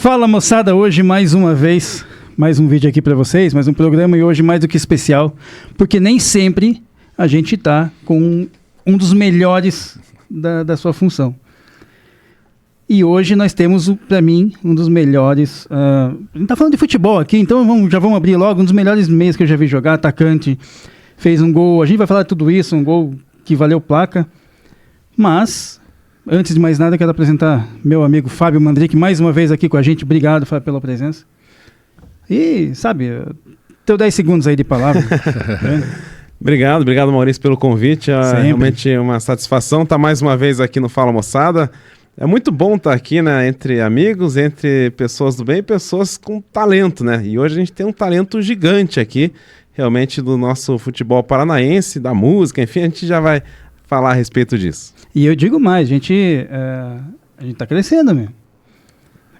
Fala, moçada, hoje mais uma vez, mais um vídeo aqui para vocês, mais um programa e hoje mais do que especial, porque nem sempre a gente tá com um dos melhores da sua função. E hoje nós temos, para mim, um dos melhores... a gente tá falando de futebol aqui, então já vamos abrir logo. Um dos melhores meios que eu já vi jogar, atacante, fez um gol. A gente vai falar de tudo isso, um gol que valeu placa. Mas, antes de mais nada, eu quero apresentar meu amigo Fábio Mandrick, mais uma vez aqui com a gente. Obrigado, Fábio, pela presença. E, sabe, teu 10 segundos aí de palavra. Obrigado, Maurício, pelo convite. Realmente é uma satisfação estar mais uma vez aqui no Fala Moçada. É muito bom estar aqui, né, entre amigos, entre pessoas do bem e pessoas com talento, né? E hoje a gente tem um talento gigante aqui, realmente, do nosso futebol paranaense, da música, enfim, a gente já vai falar a respeito disso. E eu digo mais, a gente tá crescendo, meu.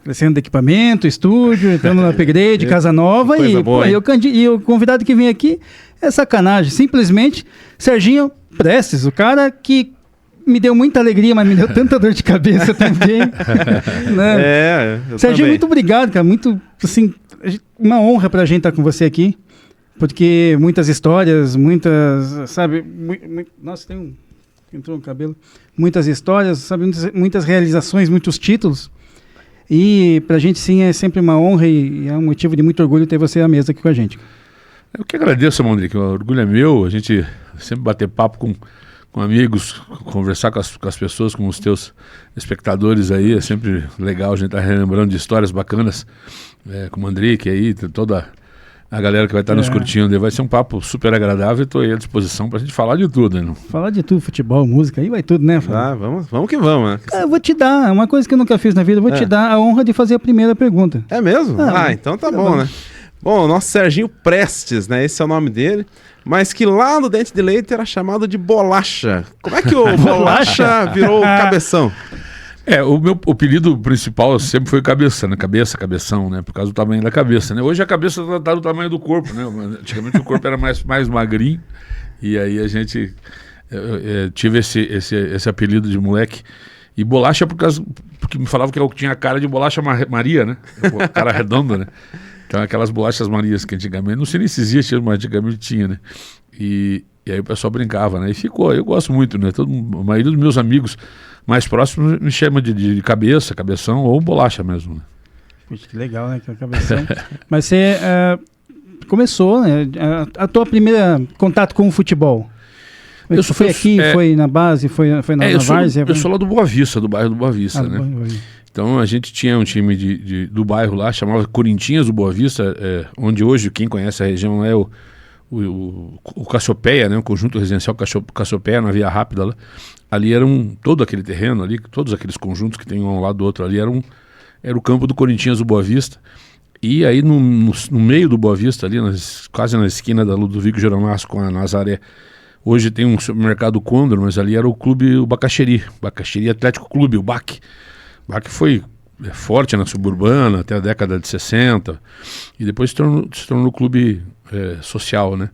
Crescendo de equipamento, estúdio, entrando no upgrade, casa nova e o convidado que vem aqui é sacanagem. Simplesmente, Serginho Prestes, o cara que me deu muita alegria, mas me deu tanta dor de cabeça também. Né? Serginho, também. Muito obrigado, cara. Muito, assim, uma honra pra gente estar com você aqui, porque muitas histórias, sabe, nossa, entrou no cabelo. Muitas histórias, sabe, muitas realizações, muitos títulos. E pra gente, sim, é sempre uma honra e é um motivo de muito orgulho ter você à mesa aqui com a gente. Eu que agradeço, Mandrick, o orgulho é meu, a gente sempre bater papo com amigos, conversar com as pessoas, com os teus espectadores aí, é sempre legal a gente estar relembrando de histórias bacanas, com o Mandrick aí, toda a galera que vai estar nos curtindo, vai ser um papo super agradável e estou aí à disposição para a gente falar de tudo. Né? Falar de tudo, futebol, música, aí vai tudo, né, Fábio? Vamos que vamos, né? Cara, eu vou te dar, uma coisa que eu nunca fiz na vida, eu vou te dar a honra de fazer a primeira pergunta. É mesmo? Então tá bom, né? Bom, o nosso Serginho Prestes, né? Esse é o nome dele, mas que lá no Dente de Leite era chamado de Bolacha. Como é que o Bolacha virou o Cabeção? O meu apelido principal sempre foi Cabeça, né? Cabeção, né? Por causa do tamanho da cabeça, né? Hoje a cabeça tá do tamanho do corpo, né? Antigamente o corpo era mais magrinho, e aí a gente tive esse apelido de moleque. E Bolacha porque me falavam que eu tinha a cara de Bolacha Maria, né? O cara redondo, né? Então aquelas bolachas Marias que antigamente, não sei nem se existe, mas antigamente tinha, né? E aí o pessoal brincava, né? E ficou, eu gosto muito, né? A maioria dos meus amigos mais próximos me chama de cabeção ou bolacha mesmo, né? Puxa, que legal, né? Que é cabeção. Mas você começou, né? A tua primeira contato com o futebol. Foi aqui, foi na base, foi na várzea? Eu sou lá do Boa Vista, do bairro do Boa Vista, né? Então a gente tinha um time do bairro lá, chamava Corintinhas do Boa Vista, onde hoje quem conhece a região é o Cassiopeia, né? O conjunto residencial Cassiopeia, na Via Rápida lá. Ali era todo aquele terreno ali, todos aqueles conjuntos que tem um ao lado do outro ali, era o campo do Corintinhas do Boa Vista. E aí no meio do Boa Vista ali, quase na esquina da Ludovico Geronasso com a Nazaré, hoje tem um supermercado Condor, mas ali era o clube, o Bacaxeri Atlético Clube, o BAC. O BAC foi forte na suburbana até a década de 60 e depois se tornou clube social, né?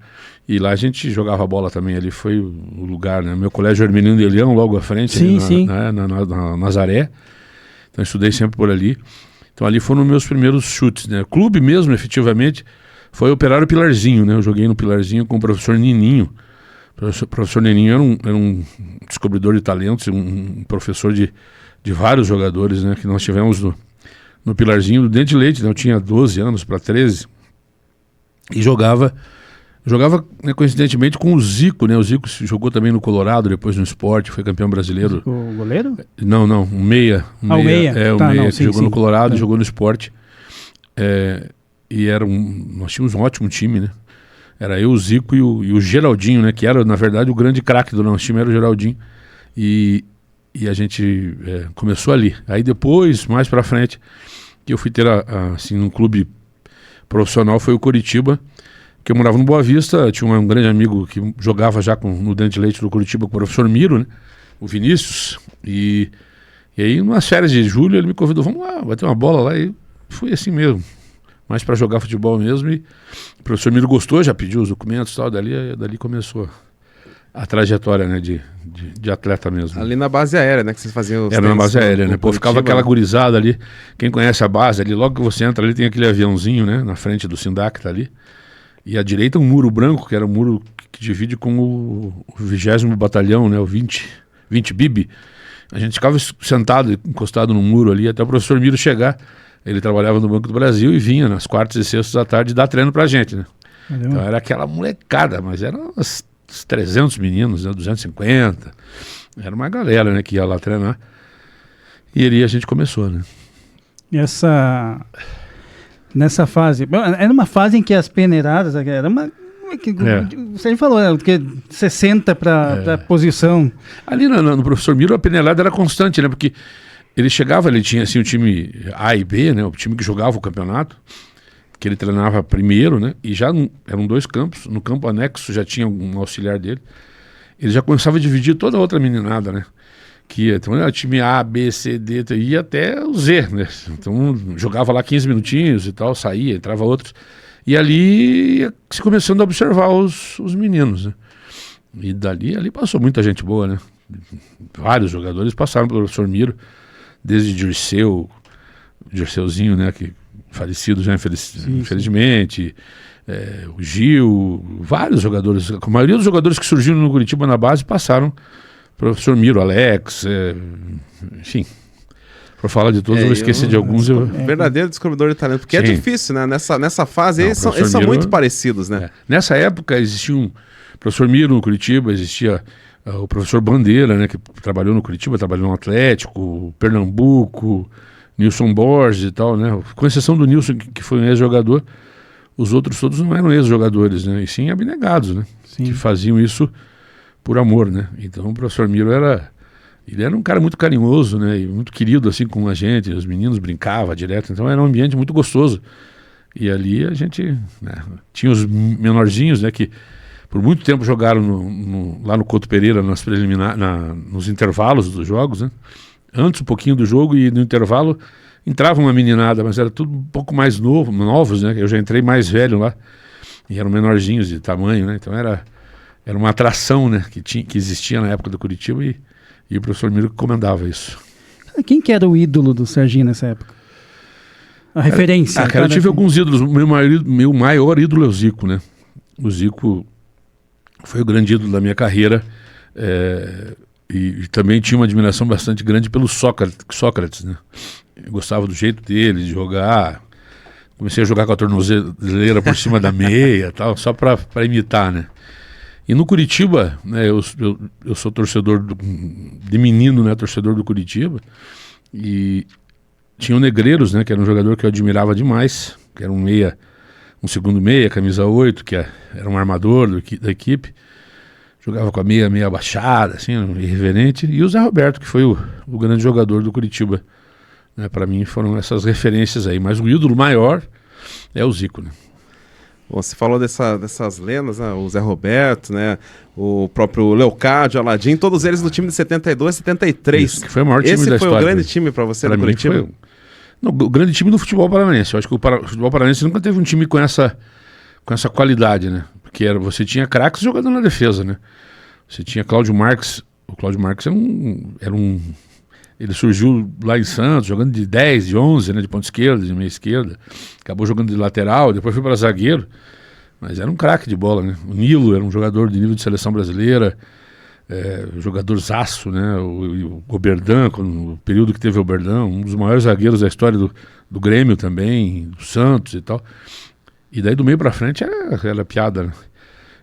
E lá a gente jogava bola também, ali foi o lugar, né? Meu colégio Hermelino de Leão, logo à frente, na Nazaré. Então eu estudei sempre por ali. Então ali foram meus primeiros chutes, né? Clube mesmo, efetivamente, foi o Operário Pilarzinho, né? Eu joguei no Pilarzinho com o professor Nininho. O professor Nininho era um descobridor de talentos, um professor de vários jogadores, né? Que nós tivemos no Pilarzinho do Dente de Leite, né? Eu tinha 12 anos para 13 e jogava, né, coincidentemente com o Zico, né? O Zico jogou também no Colorado, depois no Sport, foi campeão brasileiro. O goleiro? Não, um meia. O meia. Que jogou no Colorado e jogou no Sport. E nós tínhamos um ótimo time, né? Era eu, o Zico e o Geraldinho, né? Que era, na verdade, o grande craque do nosso time, era o Geraldinho. E a gente começou ali. Aí depois, mais pra frente, que eu fui ter, assim, um clube profissional, foi o Coritiba, que eu morava no Boa Vista. Tinha um grande amigo que jogava já no Dente de Leite do Coritiba, com o professor Miro, né? O Vinícius. E aí, nas férias de julho, ele me convidou, vamos lá, bater uma bola lá. E foi assim mesmo. Mais para jogar futebol mesmo, e o professor Miro gostou, já pediu os documentos e tal, dali começou a trajetória, né, de atleta mesmo. Ali na base aérea, né, que vocês faziam... Era na base aérea, né, pô, ficava aquela gurizada ali, quem conhece a base ali, logo que você entra ali tem aquele aviãozinho, né, na frente do Sindac, tá ali, e à direita um muro branco, que era um muro que divide com o 20º Batalhão, né, o 20 BIB. A gente ficava sentado, encostado no muro ali, até o professor Miro chegar. Ele trabalhava no Banco do Brasil e vinha nas quartas e sextas da tarde dar treino pra gente, né? Valeu. Então era aquela molecada, mas eram uns 300 meninos, né? 250. Era uma galera, né, que ia lá treinar. E ali a gente começou, né? Nessa fase... Era uma fase em que as peneiradas... Era uma... Você falou, né? Porque 60 para posição. Ali no professor Miro a peneirada era constante, né? Porque ele chegava, ele tinha assim o time A e B, né? O time que jogava o campeonato, que ele treinava primeiro, né? E já eram 2 campos, no campo anexo já tinha um auxiliar dele. Ele já começava a dividir toda a outra meninada, né? Que ia, então era time A, B, C, D, ia até o Z, né? Então jogava lá 15 minutinhos e tal, saía, entrava outros. E ali ia se começando a observar os meninos, né? E ali passou muita gente boa, né? Vários jogadores passaram pelo professor Miro, desde Dirceuzinho, né? Que falecido já, infelizmente, o Gil, vários jogadores. A maioria dos jogadores que surgiram no Curitiba na base passaram pelo professor Miro, Alex, enfim... Por falar de todos, eu vou esquecer de alguns. Verdadeiro descobridor de talento, porque é difícil, né? Nessa fase eles são muito parecidos, né? Nessa época existia um professor Miro no Curitiba, existia o professor Bandeira, né? Que trabalhou no Curitiba, trabalhou no Atlético, Pernambuco, Nilson Borges e tal, né? Com exceção do Nilson, que foi um ex-jogador, os outros todos não eram ex-jogadores, né? E sim abnegados, né? Sim. Que faziam isso por amor, né? Então o professor Miro ele era um cara muito carinhoso, né, e muito querido assim com a gente, os meninos brincavam direto, então era um ambiente muito gostoso. E ali a gente, né, tinha os menorzinhos, né, que por muito tempo jogaram lá no Couto Pereira nos intervalos dos jogos, né, antes um pouquinho do jogo e no intervalo entrava uma meninada, mas era tudo um pouco mais novos, né, eu já entrei mais velho lá, e eram menorzinhos de tamanho, né, então era uma atração, né, que existia na época do Curitiba e o professor Miro comandava isso. Quem que era o ídolo do Serginho nessa época? A referência? Eu tive alguns ídolos. Meu maior ídolo é o Zico, né? O Zico foi o grande ídolo da minha carreira. E também tinha uma admiração bastante grande pelo Sócrates, né? Eu gostava do jeito dele, de jogar. Comecei a jogar com a tornozeleira por cima da meia, tal, só para imitar, né? E no Curitiba, né, eu sou torcedor de menino, né, torcedor do Curitiba, e tinha o Negreiros, né, que era um jogador que eu admirava demais, que era um segundo meia, camisa 8, que era um armador da equipe, jogava com a meia baixada, assim, irreverente, e o Zé Roberto, que foi o grande jogador do Curitiba, né, para mim foram essas referências aí, mas o ídolo maior é o Zico, né. Bom, você falou dessas lendas, né? O Zé Roberto, né? O próprio Leocádio, Aladim, todos eles do time de 72 e 73. Isso, que foi o maior time da história. Esse foi o grande time para você no Curitiba? O grande time do futebol paranaense. Eu acho que o futebol paranaense nunca teve um time com essa qualidade, né? Porque você tinha craques jogando na defesa, né? Você tinha Cláudio Marques. O Cláudio Marques ele surgiu lá em Santos, jogando de 10, de 11, né, de ponta esquerda, de meia esquerda. Acabou jogando de lateral, depois foi para zagueiro. Mas era um craque de bola, né? O Nilo era um jogador de nível de seleção brasileira, jogadorzaço, né? O Oberdan, o período que teve o Oberdan, um dos maiores zagueiros da história do Grêmio também, do Santos e tal. E daí do meio para frente era piada, né?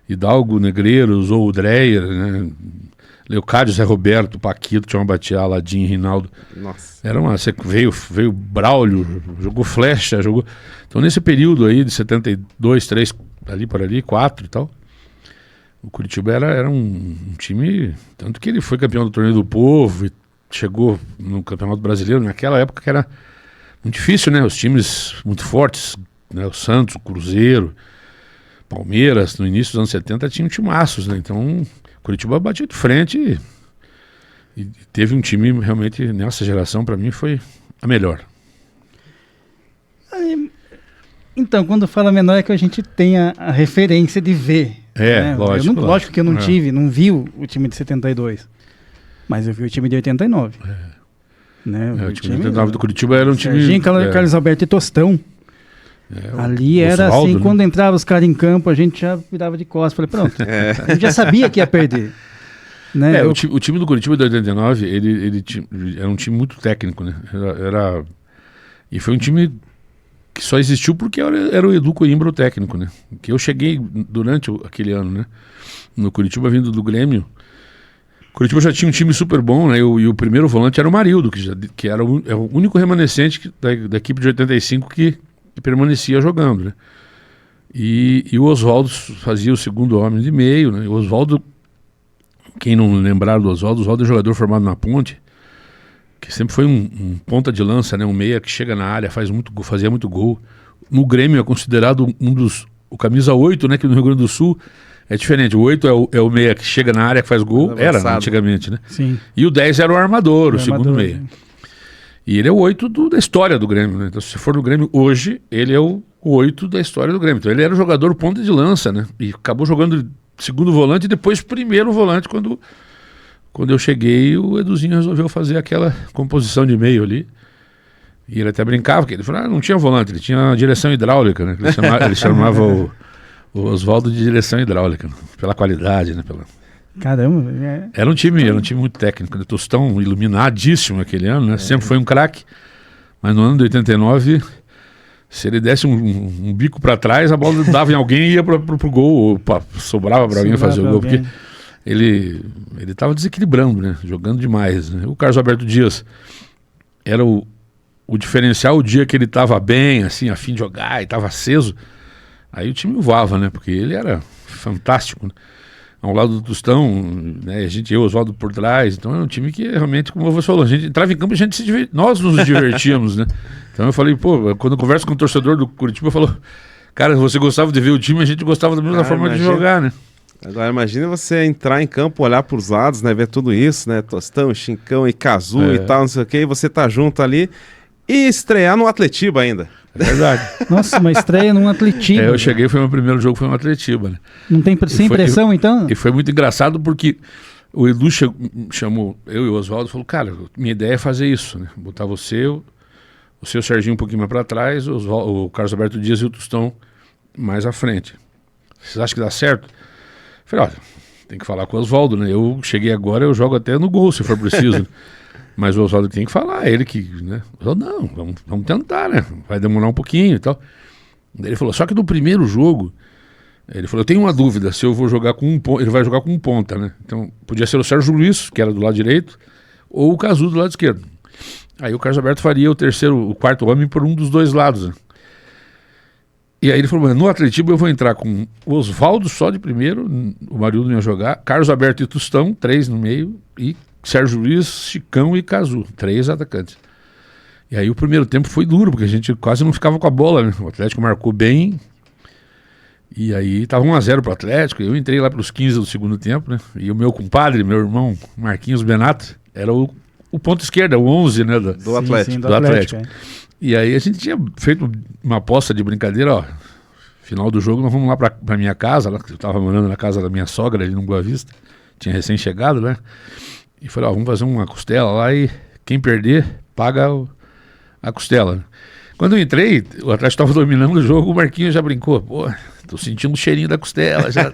Hidalgo, Negreiros, ou Dreyer, né? Leocádio, Zé Roberto, Paquito, Tião Batiá, Aladim, Rinaldo. Nossa. Veio Braulio, jogou Flecha, jogou... Então nesse período aí de 72, 3, ali por ali, 4 e tal, o Curitiba era um time... Tanto que ele foi campeão do Torneio do Povo e chegou no Campeonato Brasileiro naquela época que era muito difícil, né? Os times muito fortes, né? O Santos, o Cruzeiro, Palmeiras, no início dos anos 70 tinham timaços, né? Então... Curitiba batia de frente e teve um time realmente, nessa geração, para mim, foi a melhor. Então, quando fala menor é que a gente tem a referência de ver. Lógico. Lógico que eu não vi o time de 72, mas eu vi o time de 89. Né? O time de 89 do Curitiba era um time... Serginho, Carlos Alberto e Tostão. Ali era Osvaldo, assim, né? Quando entrava os caras em campo, a gente já virava de costas. Falei, pronto, a gente já sabia que ia perder. Né? O time do Curitiba de 89, ele era um time muito técnico, né? E foi um time que só existiu porque era o Edu Coimbra o técnico, né? Que eu cheguei durante aquele ano, né? No Curitiba, vindo do Grêmio. O Curitiba já tinha um time super bom, né? E o primeiro volante era o Marildo, que era o único remanescente da equipe de 85 que permanecia jogando, né? E o Osvaldo fazia o segundo homem de meio, né? E o Osvaldo, quem não lembrar do Osvaldo é jogador formado na Ponte, que sempre foi um ponta de lança, né? Um meia que chega na área, fazia muito gol. No Grêmio é considerado o camisa 8, né? Que no Rio Grande do Sul é diferente. O 8 é o meia que chega na área, que faz gol. Era antigamente, né? Sim. E o 10 era o armador, o segundo meia. E ele é o 8 da história do Grêmio, né? Então, se for no Grêmio hoje, ele é o 8 da história do Grêmio. Então, ele era o jogador ponta de lança, né? E acabou jogando segundo volante e depois primeiro volante. Quando eu cheguei, o Eduzinho resolveu fazer aquela composição de meio ali. E ele até brincava, porque ele falou, não tinha volante, ele tinha direção hidráulica, né? Ele chamava o Osvaldo de direção hidráulica, né? Pela qualidade, né? Caramba. Era um time muito técnico, né? Tostão iluminadíssimo aquele ano, né? Sempre foi um craque, mas no ano de 89, se ele desse um bico para trás, a bola dava em alguém e ia pro gol, ou sobrava para alguém fazer o gol, porque ele estava desequilibrando, né? Jogando demais, né? O Carlos Alberto Dias era o diferencial, o dia que ele estava bem, assim, a fim de jogar e estava aceso, aí o time voava, né? Porque ele era fantástico, né? Ao lado do Tostão, né? Eu, Osvaldo por trás. Então era um time que realmente, como você falou, a gente entrava em campo e nós nos divertíamos, né? Então eu falei, quando eu converso com o torcedor do Curitiba, eu falo, cara, você gostava de ver o time, a gente gostava da mesma forma de jogar, né? Agora imagina você entrar em campo, olhar para os lados, né? Ver tudo isso, né? Tostão, Chincão e Cazu e tal, não sei o que, e você tá junto ali e estrear no Atletiba ainda. É verdade. Nossa, uma estreia num Atletiba. Eu cheguei, meu primeiro jogo foi no Atletiba, né? Não tem sem pressão, então? E foi muito engraçado porque o Edu chamou eu e o Osvaldo e falou, cara, minha ideia é fazer isso, né? Botar você, o seu Serginho um pouquinho mais para trás, o Carlos Alberto Dias e o Tostão mais à frente. Vocês acham que dá certo? Eu falei, olha, tem que falar com o Osvaldo, né? Eu cheguei agora, eu jogo até no gol, se for preciso. Mas o Osvaldo tem que falar, ele que, né? Eu falei, não, vamos tentar, né? Vai demorar um pouquinho e tal. Daí ele falou, só que no primeiro jogo, ele falou, eu tenho uma dúvida, se eu vou jogar com um ponta, ele vai jogar com um ponta, né? Então, podia ser o Sérgio Luiz, que era do lado direito, ou o Cazu do lado esquerdo. Aí o Carlos Alberto faria o quarto homem por um dos dois lados, né? E aí ele falou, no Atletiba eu vou entrar com o Osvaldo só de primeiro, o Marildo não ia jogar, Carlos Alberto e Tostão, 3 no meio, e Sérgio Luiz, Chicão e Cazu, 3 atacantes. E aí o primeiro tempo foi duro, porque a gente quase não ficava com a bola, né? O Atlético marcou bem, e aí tava 1-0 pro Atlético, eu entrei lá pros 15 do segundo tempo, né? E o meu compadre, meu irmão, Marquinhos Benato, era o ponto esquerdo, o 11, né? Do Atlético. Sim, do Atlético. E aí a gente tinha feito uma aposta de brincadeira, ó, final do jogo nós vamos lá pra minha casa, lá, eu tava morando na casa da minha sogra ali no Boa Vista, tinha recém-chegado, né? E falei, ó, vamos fazer uma costela lá e quem perder paga a costela. Quando eu entrei, o Atlético estava dominando o jogo, o Marquinhos já brincou, pô, tô sentindo o cheirinho da costela já.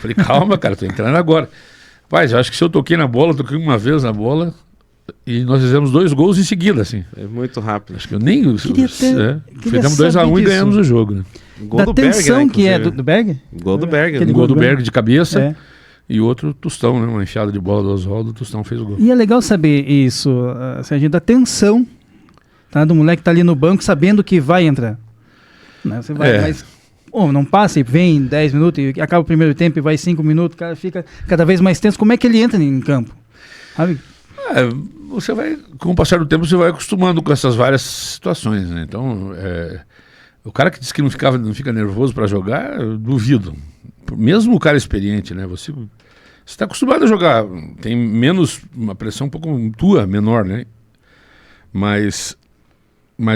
Falei, calma, cara, tô entrando agora. Rapaz, eu acho que se eu toquei uma vez na bola, e nós fizemos 2 gols em seguida, assim. É muito rápido. Acho que eu nem... Fizemos 2-1 e ganhamos o jogo, né? Gol da do tensão Berg, né, que é do Berg? Gol do Berg. Um gol do Berg de cabeça. É. E outro Tostão, né? Uma enfiada de bola do Osvaldo, o Tostão fez o gol. E é legal saber isso, Serginho, da tensão, tá? Do moleque que tá ali no banco sabendo que vai entrar. Né? Você vai, mas não passa e vem 10 minutos e acaba o primeiro tempo e vai 5 minutos, o cara fica cada vez mais tenso. Como é que ele entra em campo? Sabe? Você vai, com o passar do tempo, você vai acostumando com essas várias situações, né? Então, o cara que diz que não fica nervoso para jogar, eu duvido. Mesmo o cara experiente, né? Você está acostumado a jogar, tem menos, uma pressão um pouco menor, né? Mas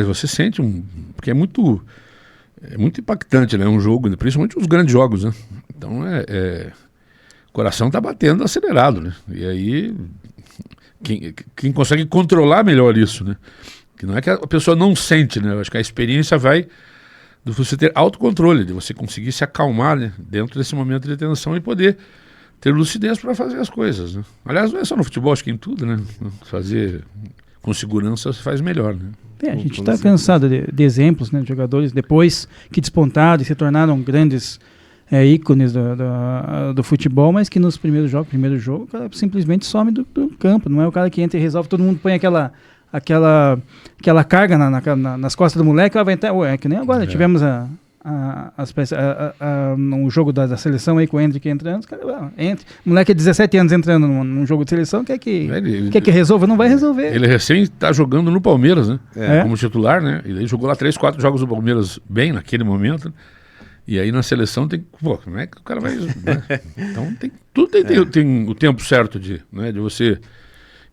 você sente porque é muito é muito impactante, né? Um jogo, principalmente os grandes jogos, né? Então, o coração tá batendo acelerado, né? E aí, quem consegue controlar melhor isso, né? Que não é que a pessoa não sente, né? Eu acho que a experiência vai de você ter autocontrole, de você conseguir se acalmar, né? Dentro desse momento de tensão e poder ter lucidez para fazer as coisas, né? Aliás, não é só no futebol, acho que em tudo, né? Fazer com segurança se faz melhor, né? A gente está cansado de exemplos, né, de jogadores depois que despontaram e se tornaram grandes ícones do futebol, mas que nos primeiro jogo, o cara simplesmente some do campo. Não é o cara que entra e resolve, todo mundo põe aquela carga nas costas do moleque, ela vai entrar. É que nem agora, tivemos no jogo da seleção aí com o Hendrick entrando, o moleque de 17 anos entrando num jogo de seleção, quer que resolva? Não vai resolver. Ele recém está jogando no Palmeiras, né? Como titular, né? E daí jogou lá 3, 4 jogos do Palmeiras bem naquele momento, né? E aí na seleção tem, como é que o cara vai, né? Então tudo tem o tempo certo de você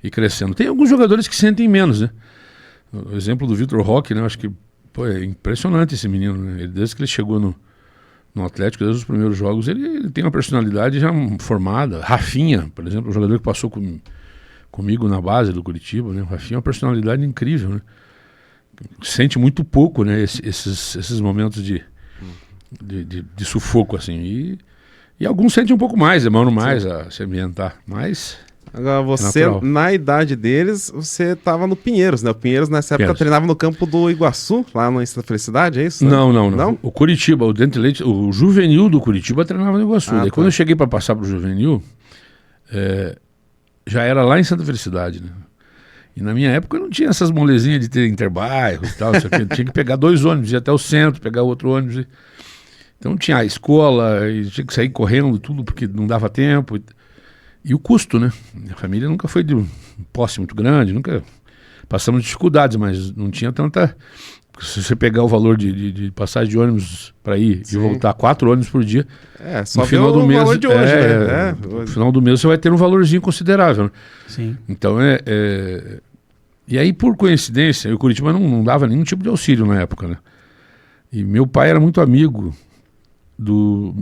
ir crescendo. Tem alguns jogadores que sentem menos, né? O exemplo do Vitor Roque, né? Eu acho que é impressionante esse menino, né? Desde que ele chegou no Atlético, desde os primeiros jogos, ele tem uma personalidade já formada. Rafinha, por exemplo, um jogador que passou comigo na base do Curitiba, né? O Rafinha é uma personalidade incrível, né? Sente muito pouco, né? Esses momentos de sufoco, assim. E alguns sentem um pouco mais, demoram mais a se ambientar, mas... Agora, você, na idade deles, você estava no Pinheiros, né? O Pinheiros, nessa época, treinava no campo do Iguaçu, lá no Santa Felicidade, é isso? Né? Não. O Curitiba, o Dente Leite, o juvenil do Curitiba treinava no Iguaçu. Daí, quando eu cheguei para passar para o juvenil, já era lá em Santa Felicidade, né? E na minha época não tinha essas molezinhas de ter interbairros e tal, tinha que pegar 2 ônibus, ir até o centro, pegar outro ônibus. Então tinha a escola, e tinha que sair correndo tudo, porque não dava tempo. E o custo, né? Minha família nunca foi de um posse muito grande, nunca passamos dificuldades, mas não tinha tanta... Se você pegar o valor de passagem de ônibus para ir e voltar 4 ônibus por dia, só no final do mês, valor de hoje, no final do mês você vai ter um valorzinho considerável, né? Sim. Então E aí, por coincidência, o Curitiba não dava nenhum tipo de auxílio na época, né? E meu pai era muito amigo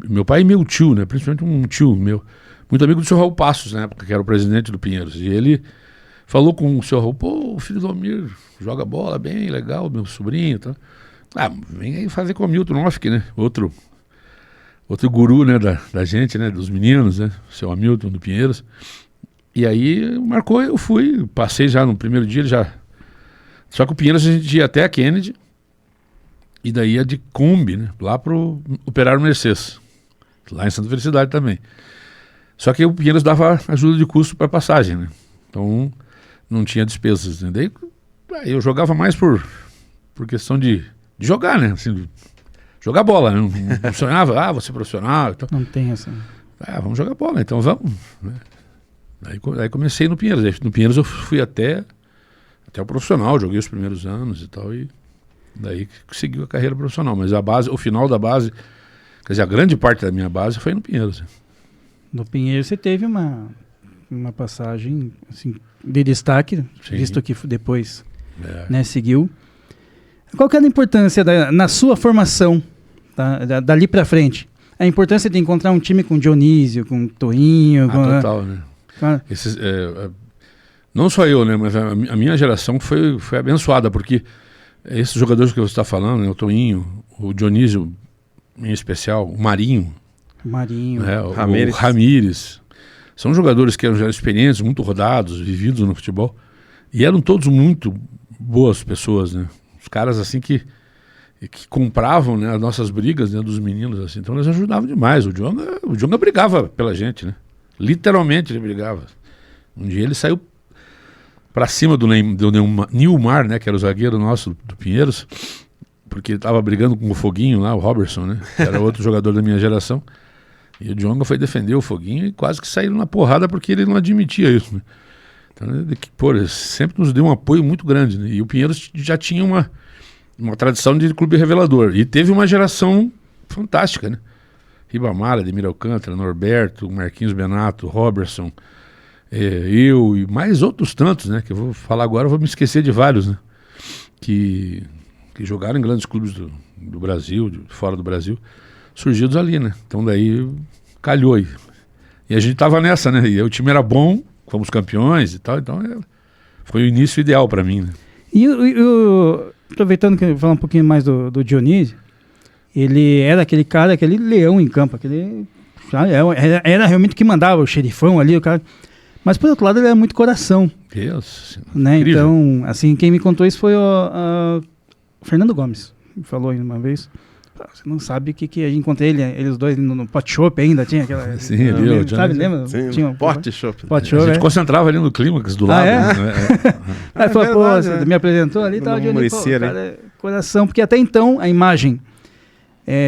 meu pai e meu tio, né? Principalmente um tio meu, muito amigo do senhor Raul Passos, na época, que era o presidente do Pinheiros. E ele falou com o senhor Raul, o filho do Almir joga bola bem, legal, meu sobrinho, tá? Vem aí fazer com o Milton Nofick, né? Outro guru, né, da gente, né, dos meninos, né? O seu Hamilton do Pinheiros. E aí marcou, eu fui, passei já no primeiro dia, só que o Pinheiros a gente ia até a Kennedy, e daí ia de Kombi, né, lá pro Operário Mercedes, lá em Santa Felicidade também. Só que o Pinheiros dava ajuda de custo para passagem, né? Então não tinha despesas, né? Daí eu jogava mais por questão de jogar, né? Assim, jogar bola, né? Não sonhava, vou ser profissional. Então, não tem essa. Vamos jogar bola, então vamos. Né? Daí comecei no Pinheiros. No Pinheiros eu fui até o profissional, joguei os primeiros anos e tal, e daí seguiu a carreira profissional. Mas o final da base, quer dizer, a grande parte da minha base foi no Pinheiros. No Pinheiros você teve uma passagem assim, de destaque, sim, visto que depois né, seguiu. Qual que era a importância na sua formação, tá, dali para frente? A importância de encontrar um time com Dionísio, com Toinho... Total, né? Não só eu, né, mas a minha geração foi abençoada, porque esses jogadores que você está falando, né, o Toinho, o Dionísio em especial, o Marinho, o Ramírez, são jogadores que eram já experientes, muito rodados, vividos no futebol, e eram todos muito boas pessoas, né? Os caras assim que compravam, né, as nossas brigas, né, dos meninos, assim. Então eles ajudavam demais. O Djonga brigava pela gente, né? Literalmente ele brigava. Um dia ele saiu para cima do Nilmar, né, que era o zagueiro nosso do Pinheiros, porque ele estava brigando com o Foguinho lá, o Robertson, né, que era outro jogador da minha geração. E o Djonga foi defender o Foguinho e quase que saíram na porrada porque ele não admitia isso, né? Então, ele sempre nos deu um apoio muito grande, né? E o Pinheiros já tinha uma tradição de clube revelador. E teve uma geração fantástica, né? Ribamar, Ademir Alcântara, Norberto, Marquinhos Benato, Robertson, eu e mais outros tantos, né? Que eu vou falar agora, eu vou me esquecer de vários, né? Que que jogaram em grandes clubes do Brasil, de fora do Brasil, surgidos ali, né? Então daí calhou aí. E a gente tava nessa, né? E o time era bom, fomos campeões e tal, então foi o início ideal para mim, né? E aproveitando que eu vou falar um pouquinho mais do Dionísio, ele era aquele cara, aquele leão em campo, era realmente que mandava o xerifão ali, o cara. Mas por outro lado ele era muito coração. Deus, né? Então, assim, quem me contou isso foi o Fernando Gomes, me falou uma vez. Você não sabe o que a gente encontrei eles dois no pot shop ainda, tinha aquela... Sim, viu? Sabe, lembra? Sim, tinha um pot shop. A gente concentrava ali no clímax do lado. Aí falou, você me apresentou ali e tal, cara, coração, porque até então a imagem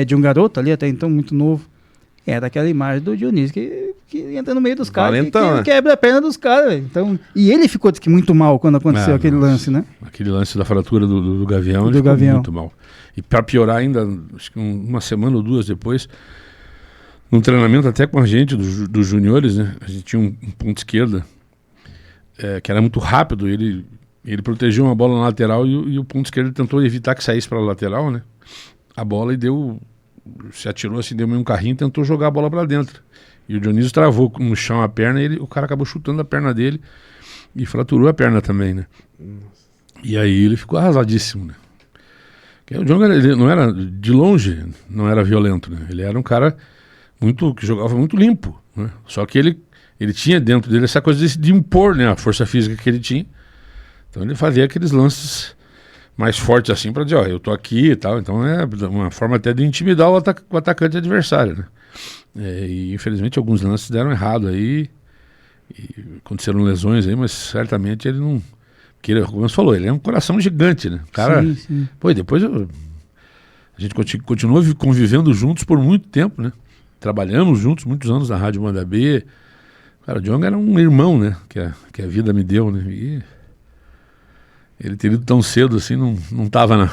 de um garoto ali, até então muito novo, era aquela imagem do Dionísio que entra no meio dos caras, que quebra a perna dos caras. Então, e ele ficou muito mal quando aconteceu aquele lance, né? Aquele lance da fratura do Gavião, ele ficou muito mal. E para piorar ainda, acho que uma semana ou duas depois, num treinamento até com a gente, dos juniores, né? A gente tinha um ponto esquerda, que era muito rápido, ele protegeu uma bola na lateral e o ponto esquerdo tentou evitar que saísse para a lateral, né? A bola se atirou assim, deu meio um carrinho e tentou jogar a bola para dentro. E o Dionísio travou no chão a perna e o cara acabou chutando a perna dele e fraturou a perna também, né? E aí ele ficou arrasadíssimo, né? Porque o Djonga, ele não era, de longe, não era violento, né? Ele era um cara que jogava muito limpo, né? Só que ele tinha dentro dele essa coisa de impor, né? A força física que ele tinha. Então ele fazia aqueles lances mais fortes assim para dizer, eu tô aqui e tal. Então é uma forma até de intimidar o atacante adversário, né? E infelizmente alguns lances deram errado aí, e aconteceram lesões aí, mas certamente ele não... Porque, como você falou, ele é um coração gigante, né? O cara... Sim. Pô, e depois a gente continuou convivendo juntos por muito tempo, né? Trabalhamos juntos muitos anos na Rádio Banda B. Cara, o Djonga era um irmão, né? Que a vida me deu, né? E ele ter ido tão cedo assim, não tava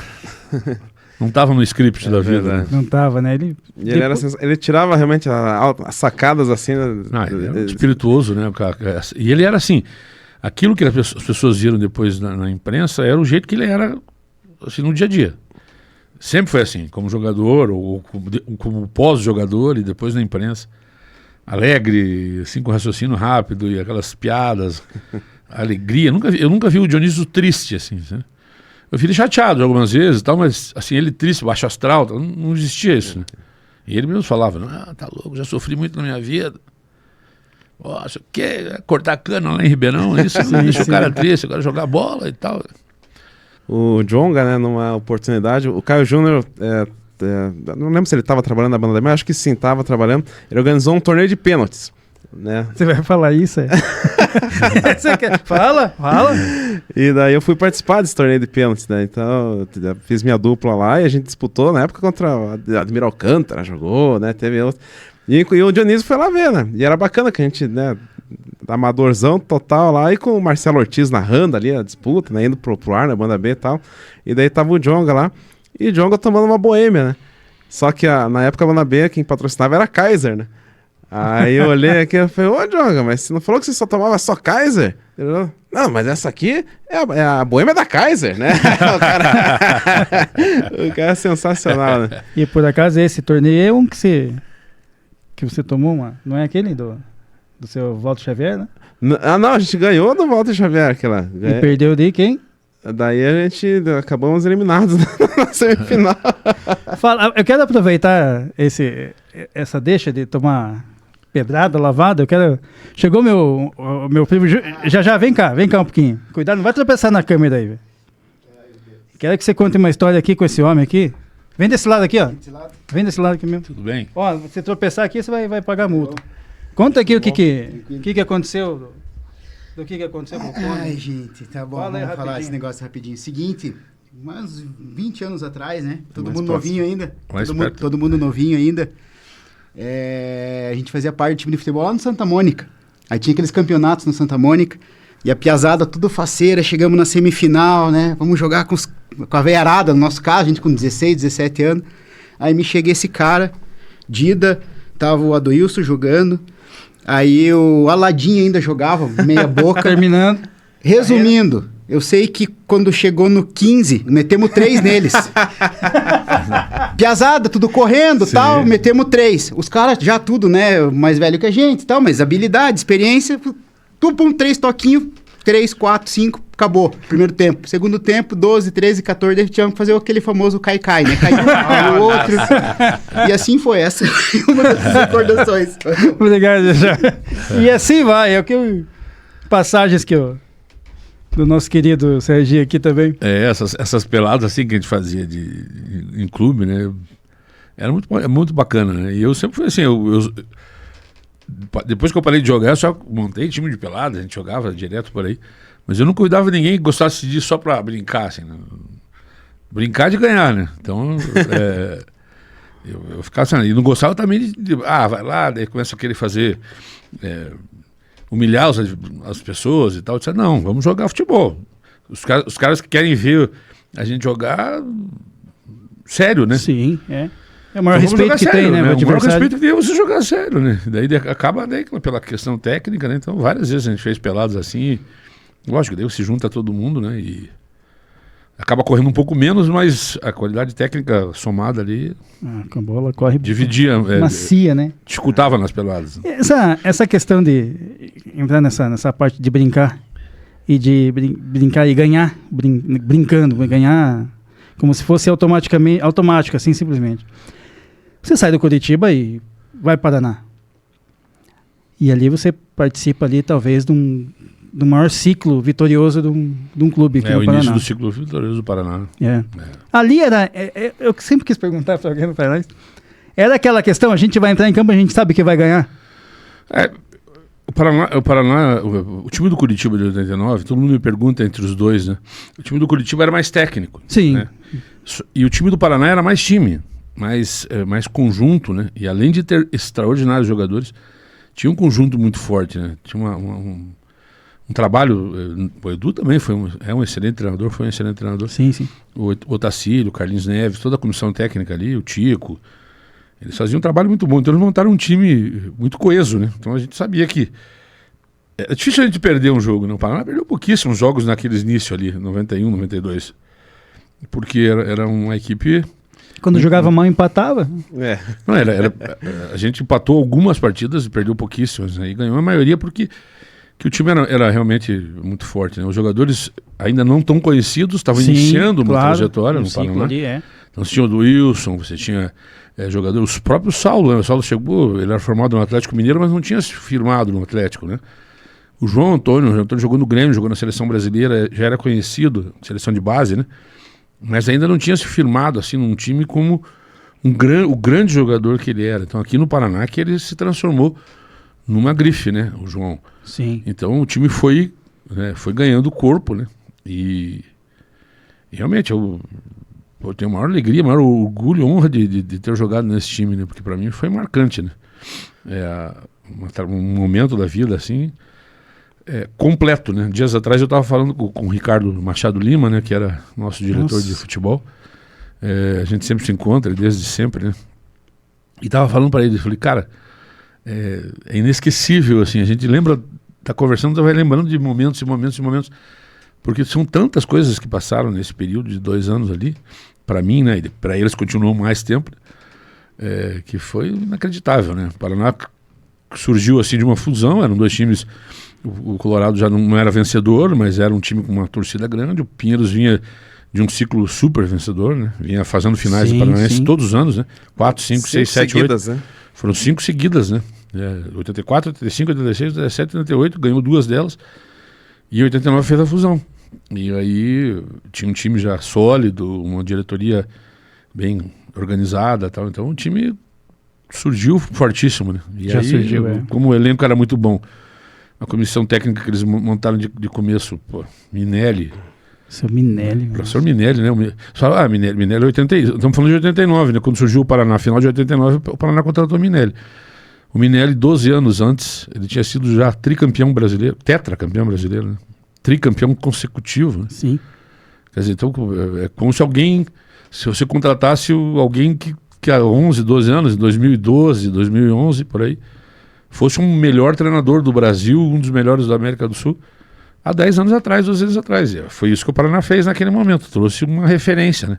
não tava no script da vida. Né? Não tava, né? Ele tirava realmente as sacadas assim. Ele era espirituoso, né? E ele era assim... Aquilo que as pessoas viram depois na imprensa era o jeito que ele era assim, no dia a dia. Sempre foi assim, como jogador, ou como pós-jogador e depois na imprensa. Alegre, assim, com raciocínio rápido e aquelas piadas, alegria. Eu nunca vi o Dionísio triste, assim. Né? Eu vi ele chateado algumas vezes, tal, mas assim, ele triste, baixo astral, não existia isso. Né? E ele mesmo falava, tá louco, já sofri muito na minha vida. Nossa, quer cortar cana lá em Ribeirão? Isso não deixa o cara triste, agora jogar bola e tal. O Djonga, né, numa oportunidade, o Caio Júnior, não lembro se ele estava trabalhando na banda, mas acho que sim, estava trabalhando. Ele organizou um torneio de pênaltis. Né? Você vai falar isso, Você quer? Fala. E daí eu fui participar desse torneio de pênaltis, né? Então eu fiz minha dupla lá e a gente disputou na época contra o Admiral Alcântara, jogou, né? Teve outro. E o Dionísio foi lá ver, né? E era bacana que a gente, né, amadorzão total lá, e com o Marcelo Ortiz narrando ali a disputa, né, indo pro ar na Banda B e tal. E daí tava o Djonga lá, e o Djonga tomando uma boêmia, né? Só que na época a Banda B, quem patrocinava era a Kaiser, né? Aí eu olhei aqui e falei, ô Djonga, mas você não falou que você só tomava só Kaiser? Ele falou, não, mas essa aqui é a boêmia da Kaiser, né? o cara é sensacional, né? E por acaso esse torneio é um que você tomou não é aquele do seu Walter Xavier, né? Não, a gente ganhou do Walter Xavier aquela. E perdeu de quem? Daí a gente acabamos eliminados na semifinal. Eu quero aproveitar essa deixa de tomar pedrada, lavada. Chegou meu primo, já vem cá um pouquinho. Cuidado, não vai tropeçar na câmera aí, velho. Quero que você conte uma história aqui com esse homem aqui. Vem desse lado aqui, ó. Vem desse lado aqui mesmo. Tudo bem? Ó, você tropeçar aqui, você vai pagar multa. Conta aqui o que aconteceu. Do que aconteceu com o Tony. Ai, gente, tá bom. Vamos falar esse negócio rapidinho. Seguinte, uns 20 anos atrás, né? Todo mundo novinho ainda. Todo mundo novinho ainda. A gente fazia parte do time de futebol lá no Santa Mônica. Aí tinha aqueles campeonatos no Santa Mônica. E a piazada tudo faceira, chegamos na semifinal, né? Vamos jogar com a veiarada, no nosso caso, a gente com 16, 17 anos. Aí me chega esse cara, Dida, tava o Adoilson jogando. Aí o Aladim ainda jogava, meia boca. Terminando. Resumindo, Eu sei que quando chegou no 15, metemos 3 neles. Piazada, tudo correndo, tal, metemos 3. Os caras já tudo, né, mais velho que a gente, tal, mas habilidade, experiência, tudo 3 toquinhos, 3, 4, 5, acabou. Primeiro tempo. Segundo tempo, 12, 13, 14, a gente tinha que fazer aquele famoso cai-cai, né? Cai um, o outro. E assim foi. Essa foi uma das recordações. Obrigado, já. E assim vai. É o que passagens que eu... do nosso querido Serginho aqui também. Essas peladas assim que a gente fazia em clube, né? Era muito bacana, né? E eu sempre fui assim, depois que eu parei de jogar, eu só montei time de pelada, a gente jogava direto por aí. Mas eu não cuidava de ninguém que gostasse disso só pra brincar, assim, né? Brincar de ganhar, né? Então, eu ficava assim, e não gostava também vai lá, daí começa a querer fazer... humilhar as pessoas e tal. Eu disse, não, vamos jogar futebol. Os caras que querem ver a gente jogar sério, né? Sim, é. É o maior respeito que tem, né? O maior respeito que tem é você jogar sério, né? Daí acaba pela questão técnica, né? Então várias vezes a gente fez pelados assim. Lógico, daí se junta todo mundo, né? E acaba correndo um pouco menos, mas a qualidade técnica somada ali... com a bola corre... Dividia... macia, né? Dificultava nas peladas. Essa questão de entrar nessa parte de brincar e de brincar e ganhar, brincando, ganhar como se fosse automático, assim, simplesmente. Você sai do Curitiba e vai para Paraná. E ali você participa ali, talvez, do maior ciclo vitorioso de um clube aqui no Paraná. É o início do ciclo vitorioso do Paraná. Ali era... eu sempre quis perguntar para alguém no Paraná. Era aquela questão, a gente vai entrar em campo, a gente sabe que vai ganhar? O time do Curitiba de 89, todo mundo me pergunta entre os dois, né? O time do Curitiba era mais técnico. Sim. Né? E o time do Paraná era mais time, mais conjunto, né? E além de ter extraordinários jogadores, tinha um conjunto muito forte, né? Tinha um trabalho... O Edu também é um excelente treinador, foi um excelente treinador. Sim, sim. O Otacílio, o Carlinhos Neves, toda a comissão técnica ali, o Tico... Eles faziam um trabalho muito bom, então eles montaram um time muito coeso, né? Então a gente sabia que é difícil a gente perder um jogo, né? O Paraná perdeu pouquíssimos jogos naqueles inícios ali, 91, 92. Porque era uma equipe... Quando jogava mal, empatava? Não, a gente empatou algumas partidas e perdeu pouquíssimas, né? E ganhou a maioria porque que o time era realmente muito forte, né? Os jogadores ainda não tão conhecidos, estavam iniciando uma trajetória no Paraná. Ali, Então você tinha o do Wilson, você tinha... jogadores, o próprio Saulo, né? O Saulo chegou, ele era formado no Atlético Mineiro, mas não tinha se firmado no Atlético, né? O João Antônio jogou no Grêmio, jogou na seleção brasileira, já era conhecido, seleção de base, né? Mas ainda não tinha se firmado assim num time como o grande jogador que ele era. Então aqui no Paraná que ele se transformou numa grife, né? O João. Sim. Então o time foi ganhando corpo, né? E realmente eu tenho a maior alegria, maior orgulho, honra de ter jogado nesse time, né? Porque para mim foi marcante, né? Um momento da vida, assim, completo, né? Dias atrás eu estava falando com o Ricardo Machado Lima, né? Que era nosso diretor de futebol. A gente sempre se encontra, desde sempre, né? E estava falando para ele, falei, cara, é inesquecível, assim, a gente lembra, tá conversando, vai lembrando de momentos e momentos e momentos, porque são tantas coisas que passaram nesse período de 2 anos ali, para mim, né, e para eles continuou mais tempo, que foi inacreditável, né? O Paraná surgiu assim de uma fusão, eram 2 times, o Colorado já não era vencedor, mas era um time com uma torcida grande, o Pinheiros vinha de um ciclo super vencedor, né? Vinha fazendo finais de Paranaense todos os anos, né? 4, 5, 6, 7, 8. Né? Foram 5 seguidas, né? 84, 85, 86, 87, 88, ganhou 2 delas. E 89 fez a fusão. E aí tinha um time já sólido, uma diretoria bem organizada, tal. Então o time surgiu fortíssimo, né? E já aí, surgiu, como o elenco era muito bom, a comissão técnica que eles montaram de começo, Minelli. Seu Minelli. Professor Minelli, né? Minelli é 80. Estamos falando de 89, né? Quando surgiu o Paraná, final de 89, o Paraná contratou o Minelli. O Minelli, 12 anos antes, ele tinha sido já tricampeão brasileiro, tetracampeão brasileiro, né? Tricampeão consecutivo. Né? Sim. Quer dizer, então é como se você contratasse alguém que há 11, 12 anos, 2012, 2011, por aí, fosse um melhor treinador do Brasil, um dos melhores da América do Sul, há 10 anos atrás, 12 anos atrás. Foi isso que o Paraná fez naquele momento, trouxe uma referência, né?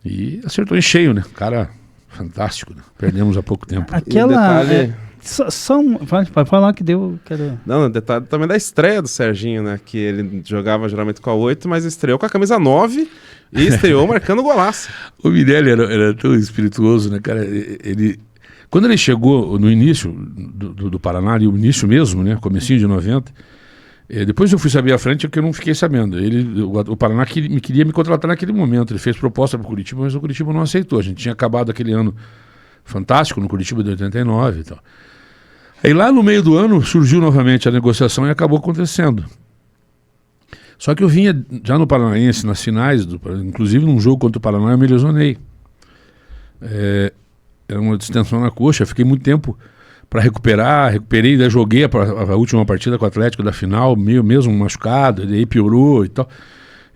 E acertou em cheio, né? Cara, fantástico, né? Perdemos há pouco tempo. Aquela... Pode falar que deu... Não, o detalhe também da estreia do Serginho, né? Que ele jogava geralmente com a 8, mas estreou com a camisa 9 e estreou marcando golaço. O Mirelli era tão espirituoso, né, cara? Quando ele chegou no início do Paraná, e o início mesmo, né? Comecinho de 90, depois eu fui saber à frente que eu não fiquei sabendo. O Paraná queria me contratar naquele momento. Ele fez proposta para o Curitiba, mas o Curitiba não aceitou. A gente tinha acabado aquele ano fantástico no Curitiba de 89 e tal. Aí lá no meio do ano surgiu novamente a negociação e acabou acontecendo. Só que eu vinha já no Paranaense, nas finais, inclusive num jogo contra o Paraná, eu me lesionei. Era uma distensão na coxa, fiquei muito tempo para recuperei, daí joguei a última partida com o Atlético da final, mesmo machucado, daí piorou e tal.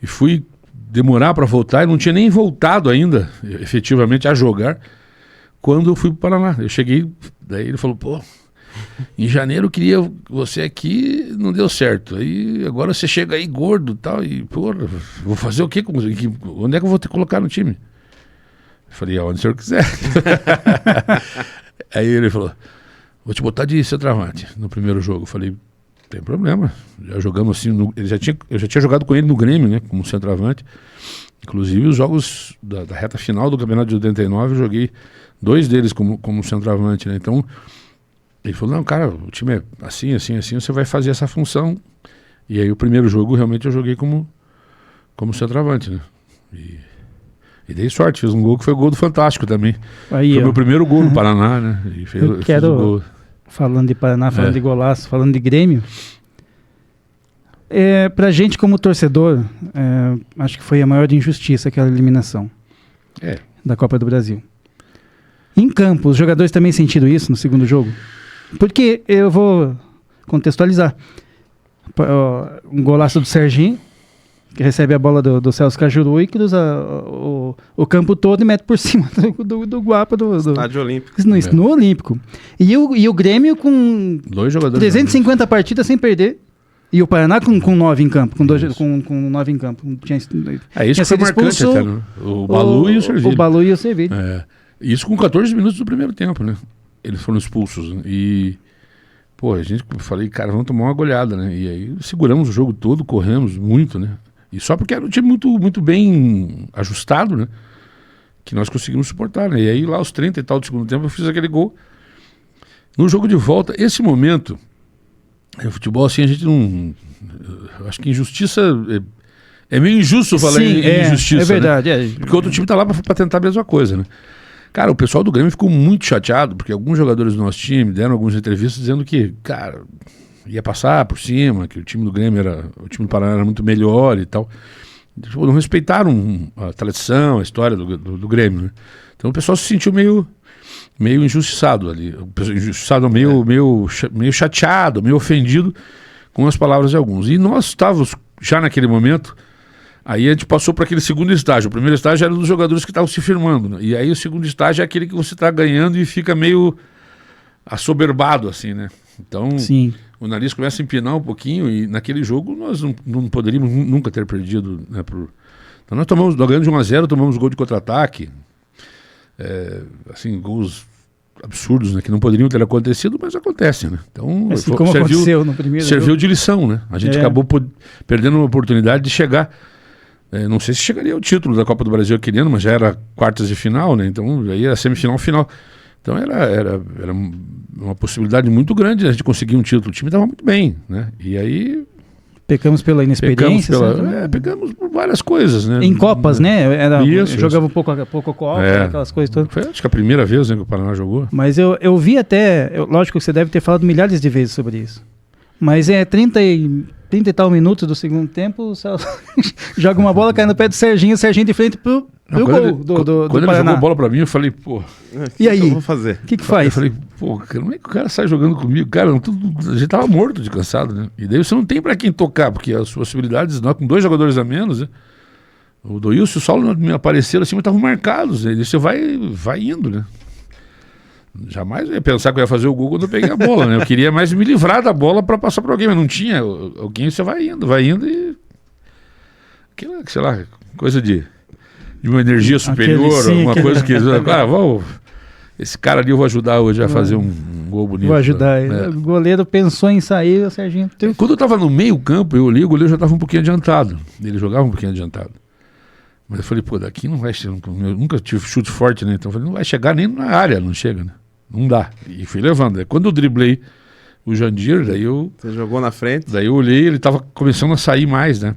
E fui demorar para voltar, e não tinha nem voltado ainda, efetivamente, a jogar, quando eu fui para o Paraná. Eu cheguei, daí ele falou, pô, em janeiro eu queria você aqui, não deu certo. Aí agora você chega aí gordo e tal, e pô, vou fazer o quê? Onde é que eu vou te colocar no time? Eu falei, aonde o senhor quiser. Aí ele falou, vou te botar de centroavante no primeiro jogo. Eu falei, tem problema. Já jogamos assim, eu já tinha jogado com ele no Grêmio, né, como centroavante. Inclusive os jogos da reta final do campeonato de 89, eu joguei 2 deles como centroavante, né? Então ele falou, não, cara, o time é assim, assim, assim, você vai fazer essa função. E aí o primeiro jogo realmente eu joguei como centroavante, né? E dei sorte, fiz um gol que foi o gol do Fantástico também. Aí, foi meu primeiro gol no Paraná, né? E fiz o gol. Falando de Paraná, falando de golaço, falando de Grêmio, pra gente como torcedor, acho que foi a maior injustiça aquela eliminação da Copa do Brasil. Em campo, os jogadores também sentiram isso no segundo jogo? Porque eu vou contextualizar. Um golaço do Serginho, que recebe a bola do Celso Cajuru e cruza o campo todo e mete por cima do guapa do Estádio Olímpico. No Olímpico. E o Grêmio com 350 partidas sem perder. E o Paraná com 9 em campo, com 9 em campo. Isso foi marcante até, né? O Balu e o Servilho. O Balu e o Servilho. Isso com 14 minutos do primeiro tempo, né? Eles foram expulsos. Né? E, pô, falei, cara, vamos tomar uma goleada, né? E aí seguramos o jogo todo, corremos muito, né? E só porque era um time muito, muito bem ajustado, né? Que nós conseguimos suportar, né? E aí lá aos 30 e tal do segundo tempo eu fiz aquele gol. No jogo de volta, esse momento, no futebol assim a gente não... Acho que injustiça... É meio injusto falar em injustiça. É verdade. Né? Porque o outro time tá lá pra tentar a mesma coisa, né? Cara, o pessoal do Grêmio ficou muito chateado, porque alguns jogadores do nosso time deram algumas entrevistas dizendo que, cara, ia passar por cima, que o time do Grêmio o time do Paraná era muito melhor e tal. Não respeitaram a tradição, a história do Grêmio, né? Então o pessoal se sentiu meio injustiçado ali. Injustiçado, meio chateado, meio ofendido com as palavras de alguns. E nós estávamos, já naquele momento... Aí a gente passou para aquele segundo estágio. O primeiro estágio era dos jogadores que estavam se firmando, né? E aí o segundo estágio é aquele que você está ganhando e fica meio assoberbado, assim, né? Então, o nariz começa a empinar um pouquinho e naquele jogo nós não poderíamos nunca ter perdido, né? Então nós ganhamos de 1-0, tomamos gol de contra-ataque. Assim, gols absurdos, né? Que não poderiam ter acontecido, mas acontecem, né? Então, assim como aconteceu no primeiro serviu jogo. De lição, né? A gente acabou perdendo uma oportunidade de chegar... não sei se chegaria ao título da Copa do Brasil aquele ano, mas já era quartas de final, né? Então aí era semifinal, final. Então era uma possibilidade muito grande de a gente conseguir um título. O time estava muito bem, né? E aí... Pecamos pela inexperiência. Pegamos por várias coisas, né? Em Copas, né? Jogava pouco a Copa, aquelas coisas todas. Foi, acho que a primeira vez, né, que o Paraná jogou. Mas eu vi até... lógico que você deve ter falado milhares de vezes sobre isso. Mas 30 e tal minutos do segundo tempo, o Celso joga uma bola, cai no pé do Serginho, o Serginho de frente pro gol do Quando Paraná. Ele jogou a bola pra mim, eu falei, pô... E aí? O que eu vou fazer? O que faz? Eu falei, pô, como é que o cara sai jogando comigo? Cara, a gente tava morto de cansado, né? E daí você não tem pra quem tocar, porque as possibilidades, nós com 2 jogadores a menos, né? O Doilson e o Saulo me apareceram assim, mas estavam marcados, né? E você vai indo, né? Jamais eu ia pensar que eu ia fazer o gol quando eu peguei a bola, né? Eu queria mais me livrar da bola para passar para alguém, mas não tinha. Alguém, você vai indo e... Aquilo, sei lá, coisa de uma energia superior, alguma coisa que... esse cara ali eu vou ajudar hoje a fazer um gol bonito. Vou ajudar. Né? O goleiro pensou em sair, o Serginho... Quando eu estava no meio campo, eu olhei, o goleiro já estava um pouquinho adiantado. Ele jogava um pouquinho adiantado. Mas eu falei, daqui não vai chegar. Eu nunca tive chute forte, né? Então eu falei, não vai chegar nem na área, não chega, né? Não dá. E fui levando. Quando eu driblei o Jandir, daí eu... Você jogou na frente? Daí eu olhei, ele estava começando a sair mais, né?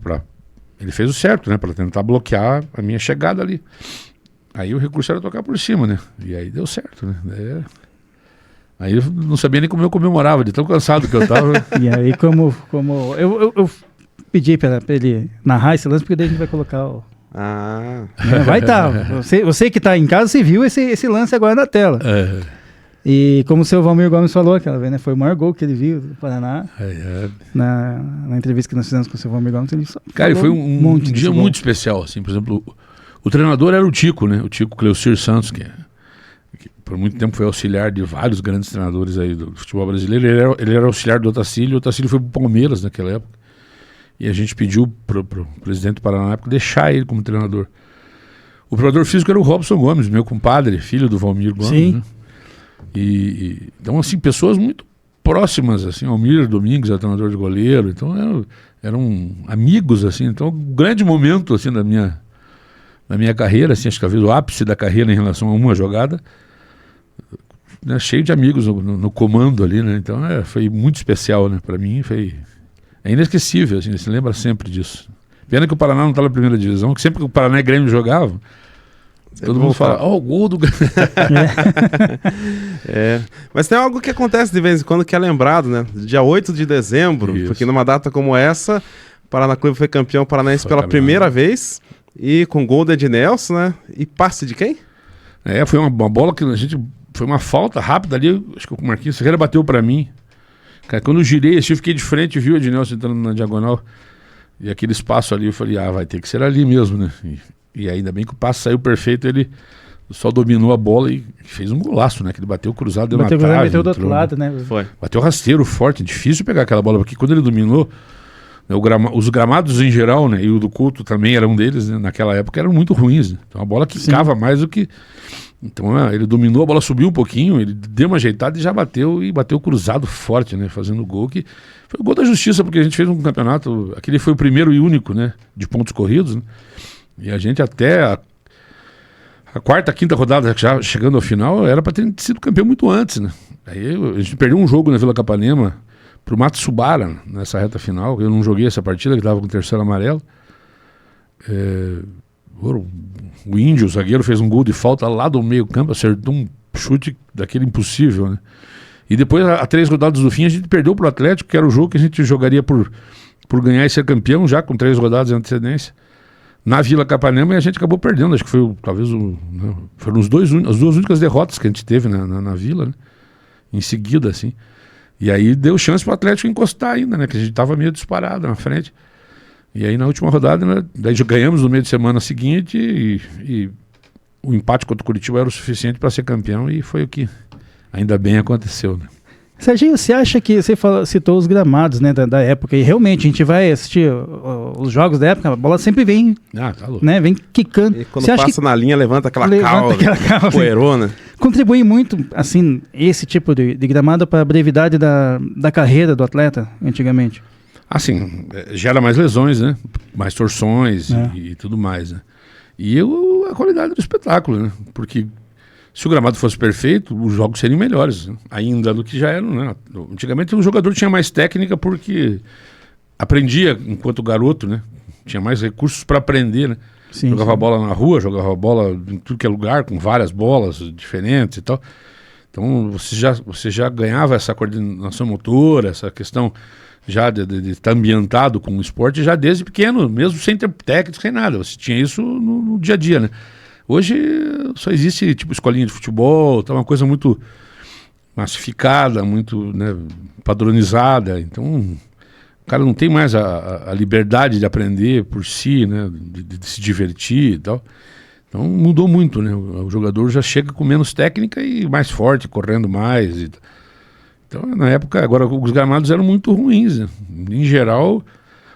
Ele fez o certo, né? Para tentar bloquear a minha chegada ali. Aí o recurso era tocar por cima, né? E aí deu certo, né? Aí eu não sabia nem como eu comemorava, de tão cansado que eu estava. E aí como eu pedi para ele narrar esse lance, porque daí a gente vai colocar o... Vai estar. Você que está em casa, você viu esse lance agora na tela. E como o seu Valmir Gomes falou aquela vez, né? Foi o maior gol que ele viu do Paraná. Na entrevista que nós fizemos com o seu Valmir Gomes, ele cara, foi um dia muito especial, assim. Por exemplo, o treinador era o Tico, né? O Tico Cleocir Santos, que por muito tempo foi auxiliar de vários grandes treinadores aí do futebol brasileiro. Ele era auxiliar do Otacílio. O Otacílio foi pro Palmeiras naquela época. E a gente pediu pro presidente do Paraná na época deixar ele como treinador. O preparador físico era o Robson Gomes, meu compadre, filho do Valmir Gomes. Sim. Né? Então, assim, pessoas muito próximas, assim, Almir Domingues, é treinador de goleiro. Então, eram amigos, assim. Então, um grande momento, assim, da minha carreira, assim, acho que talvez o ápice da carreira em relação a uma jogada, né, cheio de amigos no comando ali, né? Então, foi muito especial, né? Para mim, é inesquecível, assim, se lembra sempre disso. Pena que o Paraná não está na primeira divisão, que sempre que o Paraná e Grêmio jogavam, todo mundo fala, o gol do Grêmio. Mas tem algo que acontece de vez em quando que é lembrado, né? Dia 8 de dezembro, porque numa data como essa, o Paraná Clube foi campeão paranaense pela primeira vez, e com gol de Ednelson, né? E passe de quem? Foi uma bola que a gente... Foi uma falta rápida ali, acho que o Marquinhos Ferreira bateu para mim. Cara, quando eu girei, eu fiquei de frente e vi o Ednelson entrando na diagonal. E aquele espaço ali, eu falei, vai ter que ser ali mesmo, né? E ainda bem que o passe saiu perfeito, ele só dominou a bola e fez um golaço, né? Que ele bateu cruzado, deu na trave. Bateu do outro lado, né? Foi. Bateu rasteiro forte, difícil pegar aquela bola, porque quando ele dominou, né, os gramados em geral, né? E o do Couto também era um deles, né? Naquela época eram muito ruins, né? Então a bola quicava mais do que... Então ele dominou, a bola subiu um pouquinho, ele deu uma ajeitada e já bateu cruzado forte, né? Fazendo gol que foi o gol da justiça, porque a gente fez um campeonato, aquele foi o primeiro e único, né? De pontos corridos, né? E a gente até a quarta, quinta rodada, já chegando ao final, era para ter sido campeão muito antes, né? Aí a gente perdeu um jogo na Vila Capanema pro Matsubara nessa reta final, eu não joguei essa partida, que estava com o terceiro amarelo. O Índio, o zagueiro, fez um gol de falta lá do meio campo, acertou um chute daquele impossível, né? E depois, a 3 rodadas do fim, a gente perdeu pro Atlético, que era o jogo que a gente jogaria por ganhar e ser campeão, já com 3 rodadas de antecedência, na Vila Capanema, e a gente acabou perdendo. Acho que foi talvez foram as duas únicas derrotas que a gente teve na Vila, né? Em seguida, assim. E aí deu chance pro Atlético encostar ainda, né? Que a gente tava meio disparado na frente. E aí na última rodada, né, daí já ganhamos no meio de semana seguinte e o empate contra o Curitiba era o suficiente para ser campeão, e foi o que ainda bem aconteceu, né? Serginho, você acha que você citou os gramados, né, da época, e realmente a gente vai assistir os jogos da época, a bola sempre vem, tá louco, né, vem quicando. E quando passa na linha, levanta aquela cauda, poeirona. Contribui muito, assim, esse tipo de gramado para a brevidade da carreira do atleta, antigamente? Assim, gera mais lesões, né? Mais torções e tudo mais, né? E a qualidade do espetáculo, né? Porque se o gramado fosse perfeito, os jogos seriam melhores, né? Ainda do que já eram, né? Antigamente o jogador tinha mais técnica porque aprendia enquanto garoto, né? Tinha mais recursos para aprender, né? Sim, jogava bola na rua, jogava bola em tudo que é lugar, com várias bolas diferentes e tal. Então você já ganhava essa coordenação motora, essa questão já de estar ambientado com o esporte já desde pequeno, mesmo sem ter técnico, sem nada. Você tinha isso no dia a dia, né? Hoje só existe tipo escolinha de futebol, tá uma coisa muito massificada, muito, né, padronizada. Então o cara não tem mais a liberdade de aprender por si, né, de se divertir e tal. Então mudou muito, né? O jogador já chega com menos técnica e mais forte, correndo mais. Então, na época, agora os gramados eram muito ruins, né? Em geral,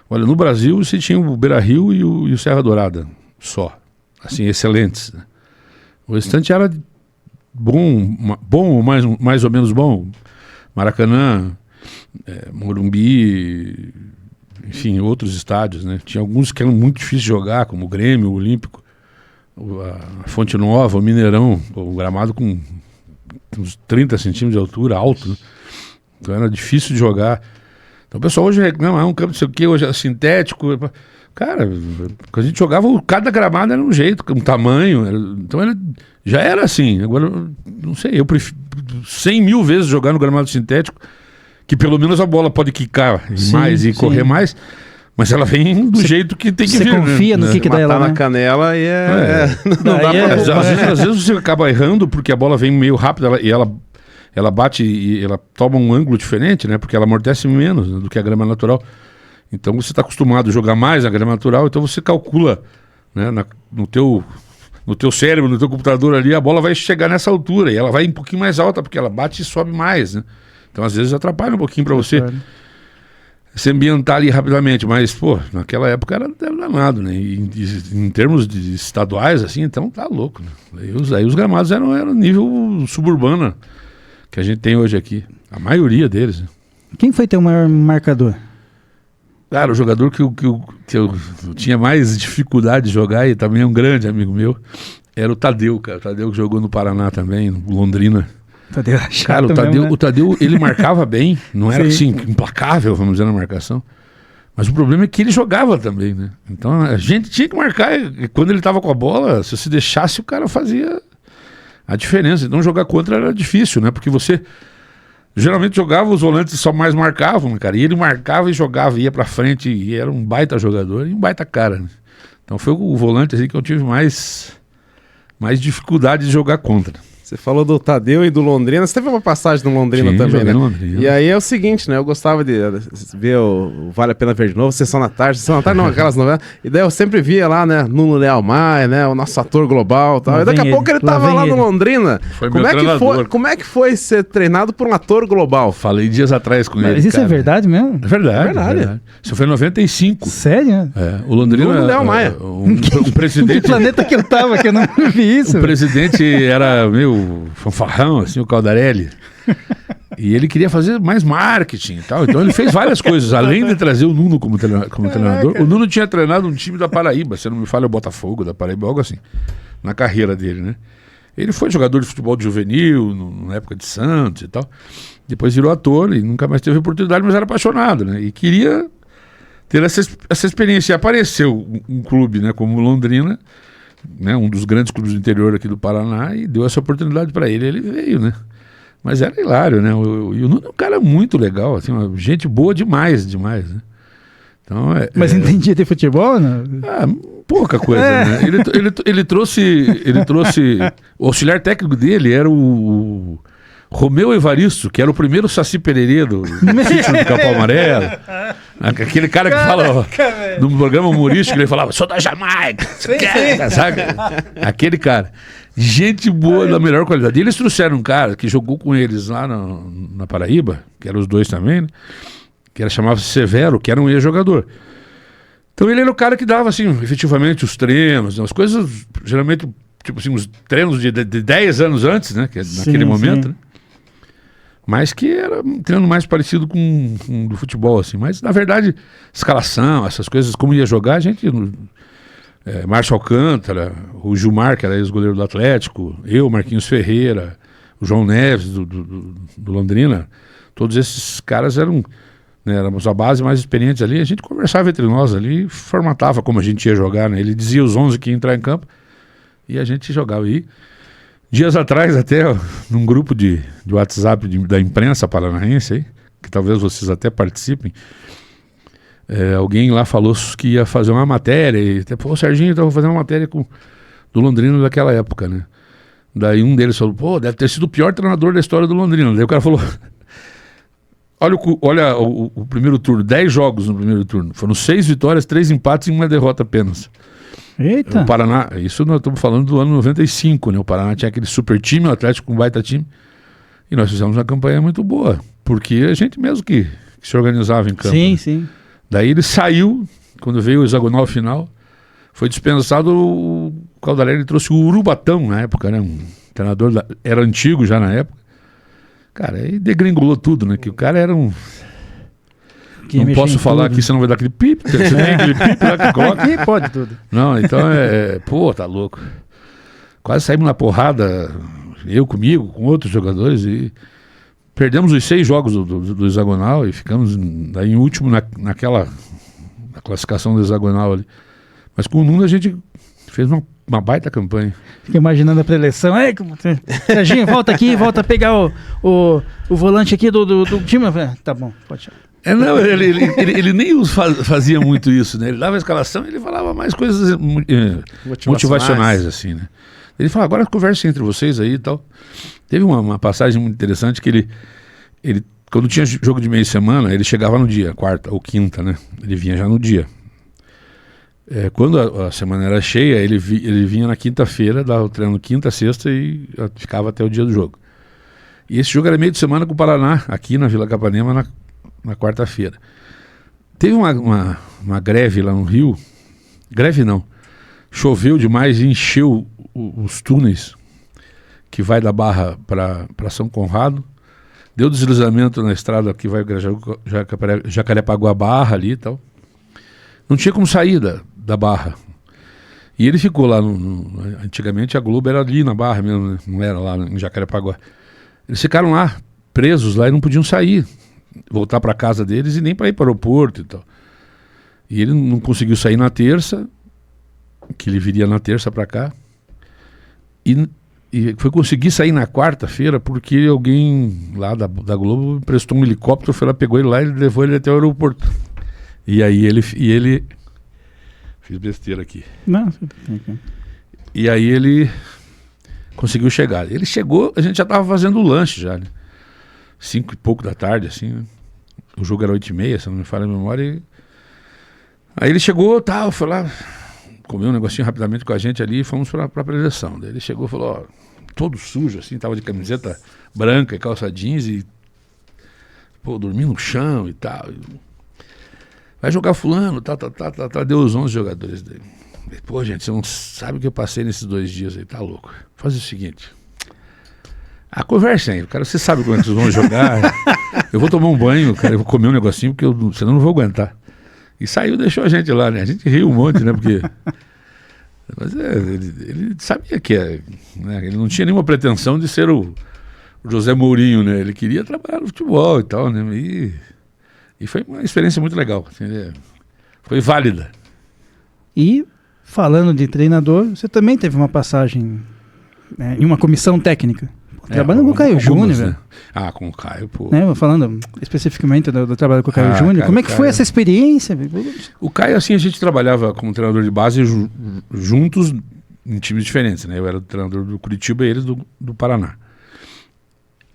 olha, no Brasil você tinha o Beira-Rio e o Serra Dourada, só. Assim, excelentes, né? O restante era bom ou mais ou menos bom. Maracanã, Morumbi, enfim, outros estádios, né? Tinha alguns que eram muito difíceis de jogar, como o Grêmio, o Olímpico, a Fonte Nova, o Mineirão, o gramado com uns 30 centímetros de altura, alto, né? Então era difícil de jogar. Então o pessoal hoje reclama, um campo não sei o que, hoje é sintético. Cara, quando a gente jogava, cada gramado era um jeito, um tamanho. Então já era assim. Agora, não sei, eu prefiro 100 mil vezes jogar no gramado sintético, que pelo menos a bola pode quicar mais e correr mais, mas ela vem do jeito que tem que vir. Você confia no que dá ela, na canela e não dá pra... Às vezes você acaba errando porque a bola vem meio rápido e ela bate e ela toma um ângulo diferente, né? Porque ela amortece menos, né, do que a grama natural. Então você está acostumado a jogar mais na grama natural, então você calcula, né, no teu cérebro, no teu computador ali, a bola vai chegar nessa altura e ela vai um pouquinho mais alta, porque ela bate e sobe mais, né? Então às vezes atrapalha um pouquinho para você se ambientar ali rapidamente, mas, pô, naquela época era danado, né? E em termos de estaduais, assim, então tá louco, né? Aí os gramados eram nível suburbana que a gente tem hoje aqui. A maioria deles, né? Quem foi teu maior marcador? Cara, o jogador que eu tinha mais dificuldade de jogar, e também é um grande amigo meu, era o Tadeu, cara. O Tadeu que jogou no Paraná também, no Londrina. Tadeu, cara, o Tadeu, ele marcava bem, não era assim, implacável, vamos dizer, na marcação. Mas o problema é que ele jogava também, né? Então a gente tinha que marcar, e quando ele tava com a bola, se você deixasse, o cara fazia a diferença. Então jogar contra era difícil, né? Porque você geralmente jogava, os volantes só mais marcavam, cara. E ele marcava e jogava, ia pra frente, e era um baita jogador e um baita cara, né? Então foi o volante assim que eu tive mais dificuldade de jogar contra. Você falou do Tadeu e do Londrina. Você teve uma passagem no Londrina também, né? Londrina. E aí é o seguinte, né? Eu gostava de ver o Vale a Pena Ver de Novo, Sessão da Tarde não, aquelas novelas. E daí eu sempre via lá, né? Nuno Leal Maia, né? O nosso ator global e tal. E daqui a pouco ele tava lá no Londrina. Foi meu treinador. Como é que foi ser treinado por um ator global? Falei dias atrás com ele. Mas isso, cara, é verdade mesmo? É verdade. Isso foi em 95. Sério? O Londrina. Nuno Leal Maia. Um presidente. Que planeta que eu tava, que eu não vi isso. O presidente era meio fanfarrão, assim, o Caldarelli. E ele queria fazer mais marketing e tal. Então ele fez várias coisas, além de trazer o Nuno como treinador. O Nuno tinha treinado um time da Paraíba, se não me falha, o Botafogo da Paraíba, algo assim, na carreira dele, né? Ele foi jogador de futebol de juvenil, na época de Santos e tal. Depois virou ator e nunca mais teve oportunidade, mas era apaixonado, né? E queria ter essa experiência. E apareceu um clube, né, como Londrina, né, um dos grandes clubes do interior aqui do Paraná, e deu essa oportunidade para ele. Ele veio, né? Mas era hilário, né? E o Nuno é um cara muito legal, assim, uma gente boa demais, né? Então, mas entendia de futebol, né? Pouca coisa, né? Ele trouxe o auxiliar técnico dele era o Romeu Evaristo, que era o primeiro Saci Pererê do sítio do Capão Amarelo. Aquele cara que fala no programa humorístico, ele falava, sou da Jamaica, sabe? Aquele cara. Gente boa, da melhor qualidade. E eles trouxeram um cara que jogou com eles lá na Paraíba, que eram os dois também, né? Que chamava-se Severo, que era um ex-jogador. Então ele era o cara que dava, assim, efetivamente os treinos, né? As coisas, geralmente, tipo assim, os treinos de 10 anos antes, né? Que é naquele momento, né? Mas que era um treino mais parecido com do futebol, assim. Mas, na verdade, escalação, essas coisas, como ia jogar, a gente... Márcio Alcântara, o Gilmar, que era ex-goleiro do Atlético, eu, Marquinhos Ferreira, o João Neves, do Londrina, todos esses caras eram... Né, éramos a base mais experientes ali, a gente conversava entre nós ali, formatava como a gente ia jogar, né? Ele dizia os 11 que ia entrar em campo e a gente jogava. E dias atrás, até num grupo de WhatsApp da imprensa paranaense, aí, que talvez vocês até participem, alguém lá falou que ia fazer uma matéria, e até, pô, o Serginho estava fazendo uma matéria do Londrina daquela época, né? Daí um deles falou, pô, deve ter sido o pior treinador da história do Londrina. Daí o cara falou... Olha o primeiro turno, 10 jogos no primeiro turno. Foram 6 vitórias, 3 empates e 1 derrota apenas. Eita! O Paraná, isso nós estamos falando do ano 95, né? O Paraná tinha aquele super time, o Atlético com um baita time. E nós fizemos uma campanha muito boa, porque a gente mesmo que se organizava em campo. Sim, né? sim. Daí ele saiu, quando veio o hexagonal final, foi dispensado o Caldarelli, trouxe o Urubatão na época, né? Um treinador, era antigo já na época. Cara, aí degringolou tudo, né? Que o cara era um... Não posso falar aqui, senão vai dar aquele pip. Você tem aquele pip lá que coloca. Aqui pode tudo. Não, então pô, tá louco. Quase saímos na porrada, eu comigo, com outros jogadores, e perdemos os 6 jogos do hexagonal e ficamos daí em último na classificação do hexagonal ali. Mas com o Nuno a gente fez uma baita campanha. Fica imaginando a preleção. Serginho, volta aqui, volta a pegar o volante aqui do time. Tá bom, pode chamar. Não, ele nem fazia muito isso, né? Ele dava a escalação e ele falava mais coisas motivacionais, assim, né? Ele falava, agora conversem entre vocês aí e tal. Teve uma passagem muito interessante que ele quando tinha jogo de meia semana, ele chegava no dia, quarta ou quinta, né? Ele vinha já no dia. Quando a semana era cheia, ele vinha na quinta-feira, dava o treino quinta, sexta e ficava até o dia do jogo. E esse jogo era meio de semana com o Paraná, aqui na Vila Capanema, na quarta-feira. Teve uma greve lá no Rio. Greve não. Choveu demais e encheu os túneis que vai da Barra para São Conrado. Deu deslizamento na estrada que vai Jacarepaguá Barra ali e tal. Não tinha como sair da Barra. E ele ficou lá. Antigamente a Globo era ali na Barra mesmo, né? Não era lá em Jacarepaguá. Eles ficaram lá, presos lá e não podiam sair. Voltar para casa deles e nem para ir para o aeroporto e tal. E ele não conseguiu sair na terça, que ele viria na terça para cá, e foi conseguir sair na quarta-feira porque alguém lá da Globo prestou um helicóptero, foi lá, pegou ele lá e levou ele até o aeroporto. E aí ele fiz besteira aqui. Não. E aí ele conseguiu chegar. Ele chegou, a gente já estava fazendo o lanche já, né? 5 e pouco da tarde, assim, né? O jogo era 8h30, se não me falha a memória. Aí ele chegou, tal, foi lá, comeu um negocinho rapidamente com a gente ali e fomos pra preleção. Daí ele chegou e falou, todo sujo, assim, tava de camiseta branca e calça jeans e, dormindo no chão e tal. Vai jogar fulano, tá, deu os 11 jogadores dele. Pô, gente, você não sabe o que eu passei nesses 2 dias aí, tá louco. Faz o seguinte... conversa aí, cara, você sabe como é que vocês vão jogar. Eu vou tomar um banho, cara, eu vou comer um negocinho, porque senão eu não vou aguentar. E saiu, deixou a gente lá, né? A gente riu um monte, né? Porque... Mas ele sabia que né? Ele não tinha nenhuma pretensão de ser o José Mourinho, né? Ele queria trabalhar no futebol e tal, né? E foi uma experiência muito legal, assim, foi válida. E, falando de treinador, você também teve uma passagem em uma comissão técnica. Trabalhando com o Caio Júnior, velho. Né? Com o Caio, pô. Falando especificamente do trabalho com o Caio Júnior, como é que foi essa experiência? O Caio, assim, a gente trabalhava como treinador de base juntos em times diferentes, né? Eu era o treinador do Curitiba e eles do Paraná.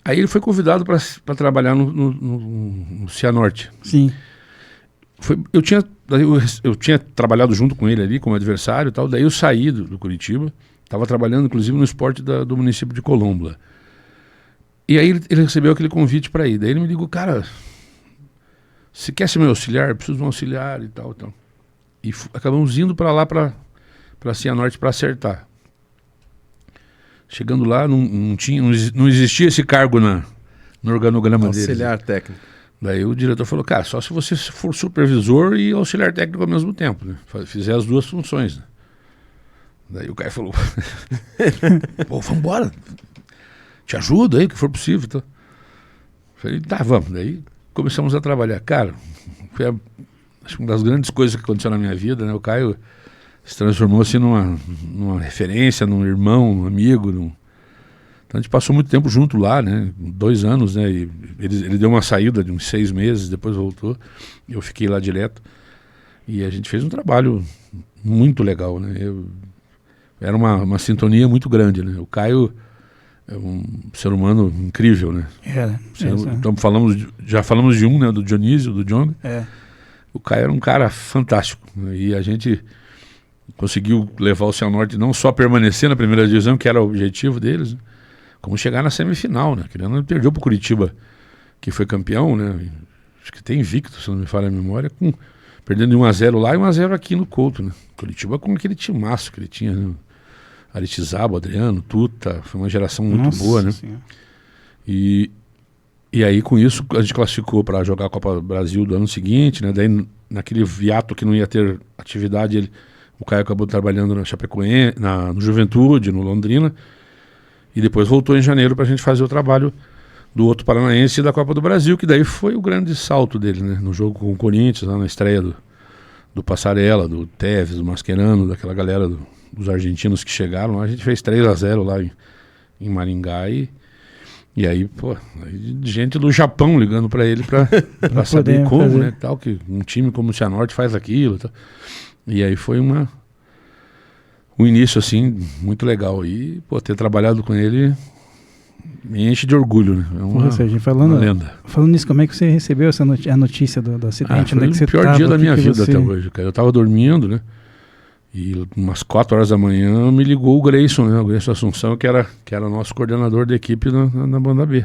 Aí ele foi convidado para trabalhar no Cianorte. Sim. Eu tinha trabalhado junto com ele ali, como adversário e tal, daí eu saí do Curitiba, estava trabalhando inclusive no esporte do município de Colombo. E aí ele recebeu aquele convite para ir. Daí ele me ligou, cara, você quer ser meu auxiliar? Eu preciso de um auxiliar e tal. E acabamos indo para lá, para Cianorte, para acertar. Chegando lá, não existia esse cargo no organograma dele. Auxiliar técnico. Daí o diretor falou, cara, só se você for supervisor e auxiliar técnico ao mesmo tempo, né? Fizer as 2 funções, né? Daí o Caio falou, pô, vambora. Te ajudo aí, que for possível. Tá? Falei, tá, vamos. Daí começamos a trabalhar. Cara, foi acho que uma das grandes coisas que aconteceu na minha vida, né? O Caio se transformou assim numa referência, num irmão, num amigo. Então a gente passou muito tempo junto lá, né? 2 anos, né? E ele deu uma saída de uns 6 meses, depois voltou. Eu fiquei lá direto. E a gente fez um trabalho muito legal, né? Era uma sintonia muito grande, né? O Caio é um ser humano incrível, né? Então já falamos de um, né? Do Dionísio, do Djonga. O Caio era um cara fantástico, né? E a gente conseguiu levar o Cianorte não só a permanecer na primeira divisão, que era o objetivo deles, né? Como chegar na semifinal, né? Ele perdeu para o Curitiba, que foi campeão, né? Acho que tem invicto, se não me falha a memória, perdendo de 1-0 lá e 1-0 aqui no Couto, né? Curitiba com aquele timaço que ele tinha, né? Aritizaba, Adriano, Tuta, foi uma geração muito boa, né? E aí com isso a gente classificou para jogar a Copa do Brasil do ano seguinte, né? Daí naquele hiato que não ia ter atividade, o Caio acabou trabalhando na Chapecoense, no Juventude, no Londrina, e depois voltou em janeiro para a gente fazer o trabalho do outro paranaense da Copa do Brasil, que daí foi o grande salto dele, né? No jogo com o Corinthians, lá na estreia do Passarella, do Tevez, do Mascherano, daquela galera dos argentinos que chegaram lá. A gente fez 3-0 lá em Maringá e aí, pô, gente do Japão ligando para ele para saber como, fazer, né, tal, que um time como o Cianorte faz aquilo, tal. E aí foi um início, assim, muito legal. E, pô, ter trabalhado com ele me enche de orgulho, né? É uma lenda. Falando nisso, como é que você recebeu a notícia do acidente? Foi o pior dia da minha vida até hoje, cara. Eu tava dormindo, né? E umas 4 horas da manhã me ligou o Grayson, né? O Grayson Assunção, que era o nosso coordenador da equipe na banda B.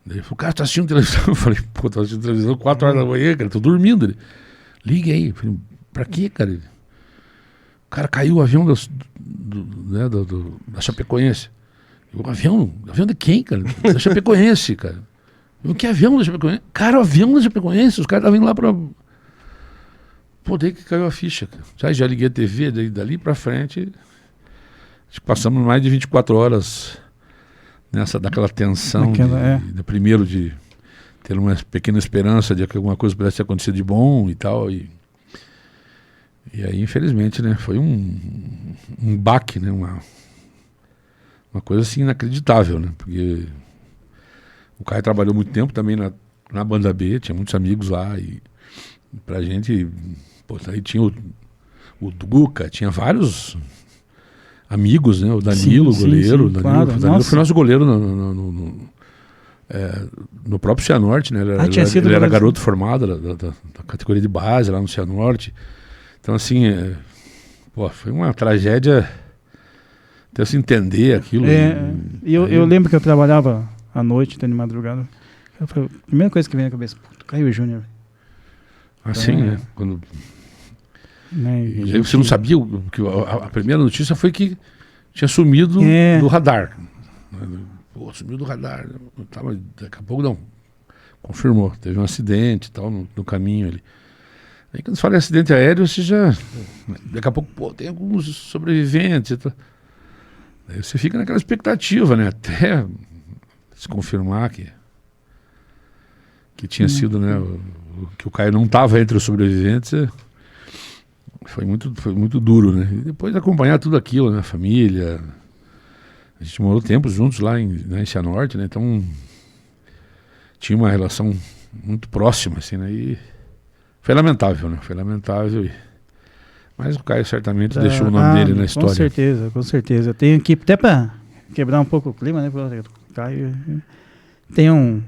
Daí ele falou, cara, tá assistindo televisão? Eu falei, pô, tô assistindo televisão 4 horas da manhã, cara, tô dormindo. Ele, liga aí. Eu falei, pra quê, cara? O cara caiu o avião da Chapecoense. O avião de quem, cara? Da Chapecoense, cara. Eu, que avião da Chapecoense? Cara, o avião da Chapecoense, os caras estavam indo lá pra... Pô, daí que caiu a ficha, cara. Já liguei a TV, dali pra frente, acho que passamos mais de 24 horas daquela tensão, primeiro de ter uma pequena esperança de que alguma coisa pudesse acontecer de bom e tal, e aí, infelizmente, né, foi um baque, né, uma coisa assim inacreditável, né, porque o Caio trabalhou muito tempo também na banda B, tinha muitos amigos lá, e pra gente, pô, aí tinha o Duca, tinha vários amigos, né, o Danilo, o goleiro, sim, claro. O Danilo foi nosso goleiro no próprio Cianorte, né, ele era garoto formado da categoria de base lá no Cianorte. Então, assim, pô, foi uma tragédia até se entender aquilo. Eu lembro que eu trabalhava à noite, até de madrugada. A primeira coisa que veio na cabeça, Caio Júnior. Assim, né? Quando... Você não sabia que a primeira notícia foi que tinha sumido do radar. Pô, sumiu do radar. Daqui a pouco não. Confirmou. Teve um acidente e tal no caminho ali. Aí quando você fala em acidente aéreo, você já... Daqui a pouco, pô, tem alguns sobreviventes e tal. Aí você fica naquela expectativa, né? Até se confirmar que tinha sido, né? Que o Caio não estava entre os sobreviventes. Foi muito duro, né? E depois de acompanhar tudo aquilo, né? A família... A gente morou tempos juntos lá em Cianorte, né? Então tinha uma relação muito próxima, assim, né? E foi lamentável, né? Foi lamentável. Mas o Caio certamente deixou o nome dele na história. Com certeza. Eu tenho aqui, até para quebrar um pouco o clima, né? O Caio... Tenho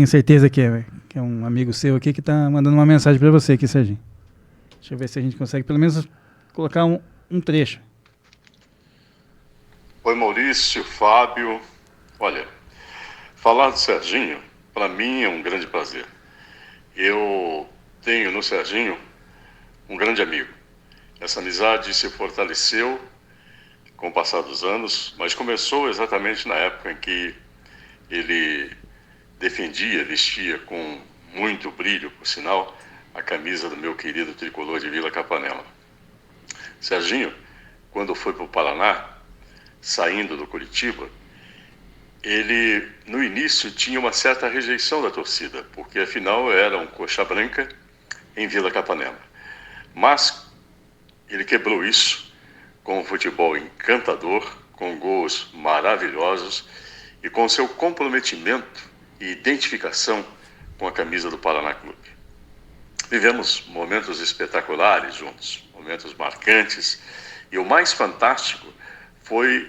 certeza que é um amigo seu aqui que está mandando uma mensagem para você aqui, Serginho. Deixa eu ver se a gente consegue pelo menos colocar um trecho. Oi, Maurício, Fábio. Olha, falar do Serginho, para mim é um grande prazer. Eu tenho no Serginho um grande amigo. Essa amizade se fortaleceu com o passar dos anos, mas começou exatamente na época em que ele vestia com muito brilho, por sinal, a camisa do meu querido tricolor de Vila Capanema. Serginho, quando foi para o Paraná, saindo do Curitiba, ele, no início, tinha uma certa rejeição da torcida, porque, afinal, era um coxa branca em Vila Capanema. Mas ele quebrou isso com um futebol encantador, com gols maravilhosos e com seu comprometimento e identificação com a camisa do Paraná Clube. Vivemos momentos espetaculares juntos, momentos marcantes, e o mais fantástico foi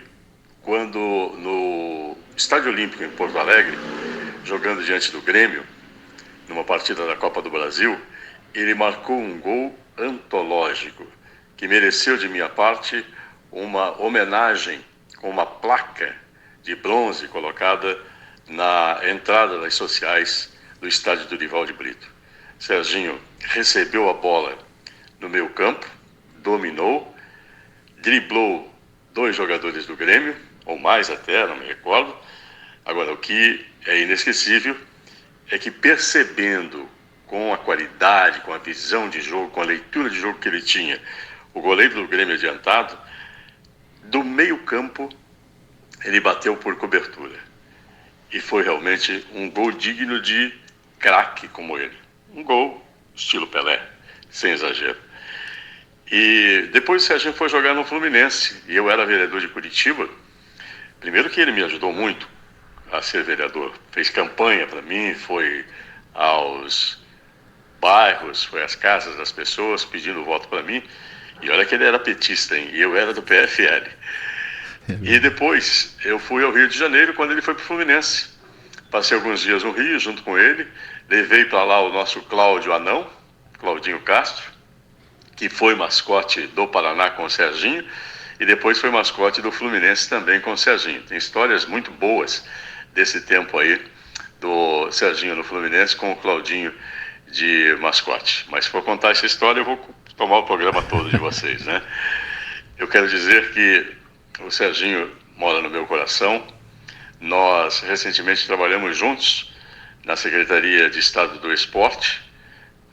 quando no Estádio Olímpico em Porto Alegre, jogando diante do Grêmio, numa partida da Copa do Brasil, ele marcou um gol antológico, que mereceu de minha parte uma homenagem com uma placa de bronze colocada na entrada das sociais do estádio Dorival de Brito. Serginho recebeu a bola no meio campo, dominou, driblou 2 jogadores do Grêmio, ou mais até, não me recordo. Agora, o que é inesquecível é que, percebendo com a qualidade, com a visão de jogo, com a leitura de jogo que ele tinha, o goleiro do Grêmio adiantado, do meio campo ele bateu por cobertura. E foi realmente um gol digno de craque como ele. Um gol estilo Pelé, sem exagero. E depois o Serginho foi jogar no Fluminense, e eu era vereador de Curitiba. Primeiro que ele me ajudou muito a ser vereador. Fez campanha para mim, foi aos bairros, foi às casas das pessoas pedindo voto para mim. E olha que ele era petista, hein? E eu era do PFL. E depois eu fui ao Rio de Janeiro quando ele foi para o Fluminense. Passei alguns dias no Rio junto com ele. Levei para lá o nosso Cláudio Anão, Claudinho Castro, que foi mascote do Paraná com o Serginho. E depois foi mascote do Fluminense também com o Serginho. Tem histórias muito boas desse tempo aí do Serginho no Fluminense com o Claudinho de mascote. Mas se for contar essa história, eu vou tomar o programa todo de vocês, né? Eu quero dizer que o Serginho mora no meu coração. Nós recentemente trabalhamos juntos na Secretaria de Estado do Esporte.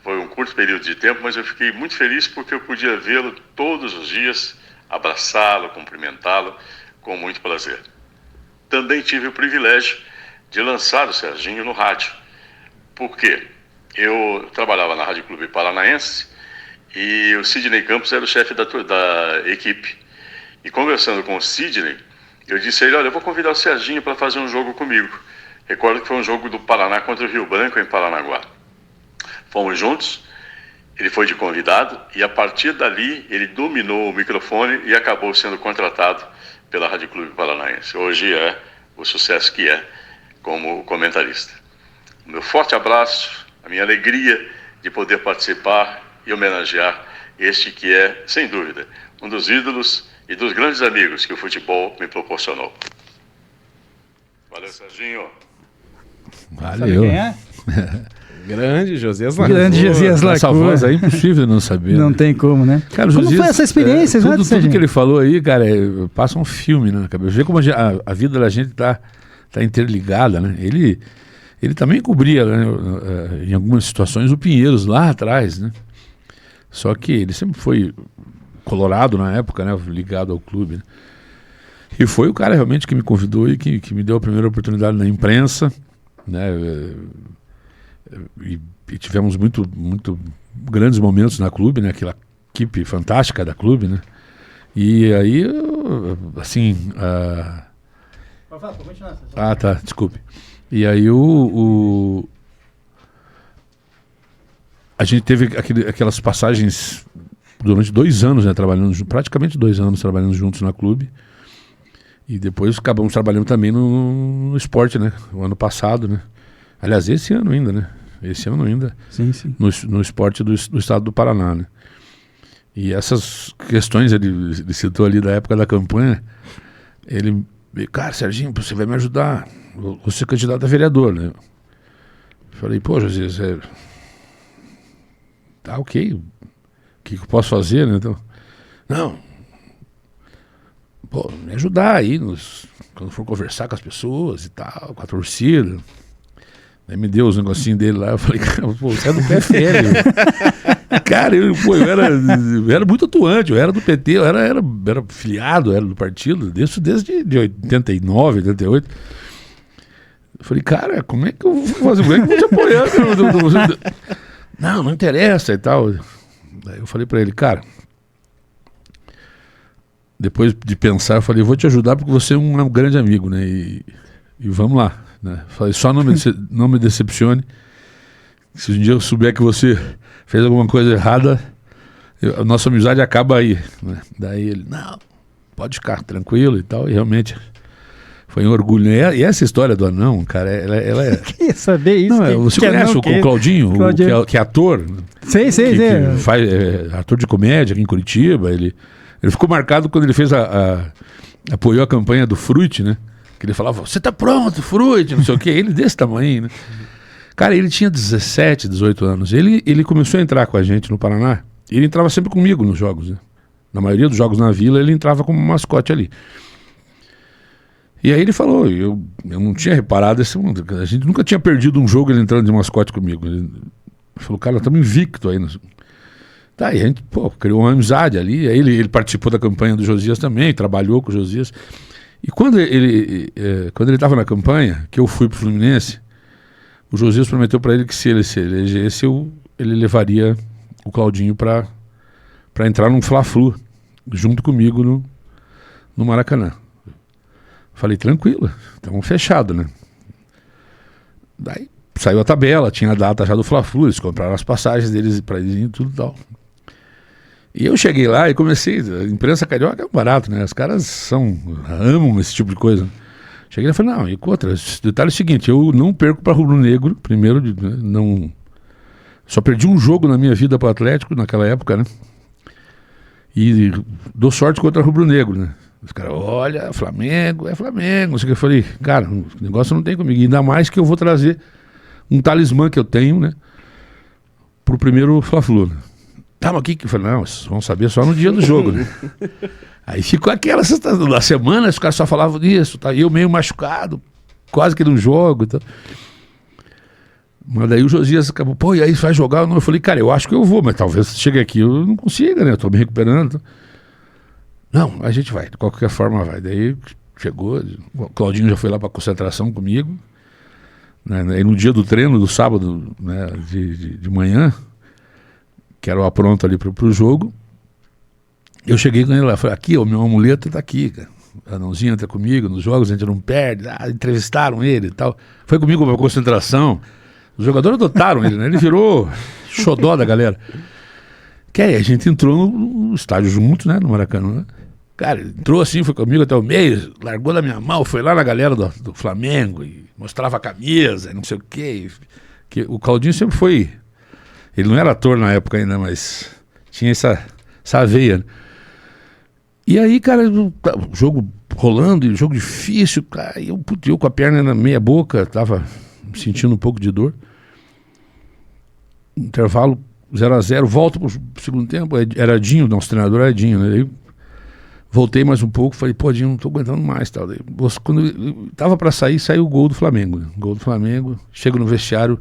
Foi um curto período de tempo, mas eu fiquei muito feliz porque eu podia vê-lo todos os dias, abraçá-lo, cumprimentá-lo com muito prazer. Também tive o privilégio de lançar o Serginho no rádio. Por quê? Eu trabalhava na Rádio Clube Paranaense e o Sidney Campos era o chefe da equipe. E conversando com o Sidney, eu disse a ele, olha, eu vou convidar o Serginho para fazer um jogo comigo. Recordo que foi um jogo do Paraná contra o Rio Branco, em Paranaguá. Fomos juntos, ele foi de convidado, e a partir dali ele dominou o microfone e acabou sendo contratado pela Rádio Clube Paranaense. Hoje é o sucesso que é como comentarista. O meu forte abraço, a minha alegria de poder participar e homenagear este que é, sem dúvida, um dos ídolos e dos grandes amigos que o futebol me proporcionou. Valeu, Serginho. Valeu. Quem é? Grande Josias Lacour. Grande Josias Lacour. Essa voz é impossível não saber. Não tem como, né? Cara, como foi essa experiência? Tudo que ele falou aí, cara, passa um filme na cabeça. Vê como a vida da gente tá interligada, né? Ele também cobria, né, em algumas situações, o Pinheiros lá atrás, né? Só que ele sempre foi colorado na época, né? Ligado ao clube, né? E foi o cara realmente que me convidou e que me deu a primeira oportunidade na imprensa, né? E tivemos muito grandes momentos na clube, né? Aquela equipe fantástica da clube, né? E aí, assim... Pode continuar. Ah, tá, desculpe. E aí a gente teve aquelas passagens durante 2 anos, né, praticamente 2 anos trabalhando juntos na clube. E depois acabamos trabalhando também no esporte, né? O ano passado, né? Aliás, esse ano ainda, né? Sim. No esporte do estado do Paraná, né? E essas questões, ele citou ali da época da campanha, ele... Cara, Serginho, você vai me ajudar. Vou ser candidato a vereador, né? Falei, pô, José, tá ok. O que eu posso fazer, né? Então, não. Pô, me ajudar aí quando for conversar com as pessoas e tal, com a torcida. Aí me deu os negocinhos dele lá. Eu falei, cara, pô, você é do PFL. Cara, eu era muito atuante, eu era do PT, eu era filiado, era do partido, desde 89, 88. Eu falei, cara, como é que eu vou fazer? Como é que eu vou te apoiar? Não interessa e tal. Daí eu falei pra ele, cara, depois de pensar, eu falei, eu vou te ajudar porque você é um grande amigo, né? E vamos lá, né? Falei, só não me decepcione. Se um dia eu souber que você fez alguma coisa errada, a nossa amizade acaba aí, né? Daí ele, não, pode ficar tranquilo e tal. E realmente Foi um orgulho. E essa história do anão, cara, ela é... Queria saber isso. Não, você conhece o Claudinho, que é ator? Sei. Que faz, ator de comédia aqui em Curitiba. Ele ficou marcado quando ele fez apoiou a campanha do Fruit, né? Que ele falava, você tá pronto, Fruit, não sei o quê. Ele desse tamanho, né? Cara, ele tinha 17, 18 anos. Ele começou a entrar com a gente no Paraná. Ele entrava sempre comigo nos jogos, né? Na maioria dos jogos na Vila, ele entrava como mascote ali. E aí ele falou, eu não tinha reparado esse mundo, a gente nunca tinha perdido um jogo ele entrando de mascote comigo. Ele falou, cara, estamos invicto aí. Tá, e a gente, criou uma amizade ali, aí ele participou da campanha do Josias também, trabalhou com o Josias. E quando ele estava na campanha, que eu fui pro Fluminense, o Josias prometeu para ele que se ele se elegesse, ele levaria o Claudinho para entrar num Fla-Flu, junto comigo no Maracanã. Falei, tranquilo, estamos fechados, né? Daí saiu a tabela, tinha a data já do Fla-Flu, eles compraram as passagens deles para eles e tudo e tal. E eu cheguei lá e comecei, a imprensa carioca é um barato, né? Os caras amam esse tipo de coisa. Cheguei lá e falei, não, e outra, esse detalhe é o seguinte, eu não perco para Rubro Negro, primeiro, não... Só perdi um jogo na minha vida para o Atlético naquela época, né? E dou sorte contra Rubro Negro, né? Os caras, olha, Flamengo, é Flamengo. Eu falei, cara, o negócio não tem comigo. Ainda mais que eu vou trazer um talismã que eu tenho, né? Pro primeiro Fla-Flu. Né? Tá, mas eu falei, não, vocês vão saber só no dia do jogo, né? Aí ficou aquela na semana, os caras só falavam disso, tá? E eu meio machucado, quase que não jogo. Tá? Mas daí o Josias acabou, e aí vai jogar? Eu falei, cara, eu acho que eu vou, mas talvez chegue aqui eu não consiga, né? Eu tô me recuperando. Tá? Não, a gente vai, de qualquer forma vai. Daí chegou, o Claudinho já foi lá para concentração comigo, né? E no dia do treino, do sábado, né, de manhã, que era o apronto ali pro jogo, eu cheguei com ele lá, falei, aqui, o meu amuleto tá aqui, cara. O anãozinho tá comigo, nos jogos a gente não perde, entrevistaram ele e tal. Foi comigo pra concentração, os jogadores adotaram ele, né? Ele virou xodó da galera. Que aí a gente entrou no estádio junto, né, no Maracanã, né? Cara, entrou assim, foi comigo até o meio, largou da minha mão, foi lá na galera do Flamengo e mostrava a camisa, não sei o quê. Que o Claudinho sempre foi... Ele não era ator na época ainda, mas tinha essa veia. Né? E aí, cara, o jogo rolando, e jogo difícil, cara, eu com a perna na meia boca, tava sentindo um pouco de dor. Intervalo 0-0, volto pro segundo tempo, era Dinho, nosso treinador era Dinho, né? Aí, voltei mais um pouco, falei, pô, Dinho, não tô aguentando mais, tal. Daí, quando eu tava para sair, saiu o gol do Flamengo. Né? Gol do Flamengo, chego no vestiário,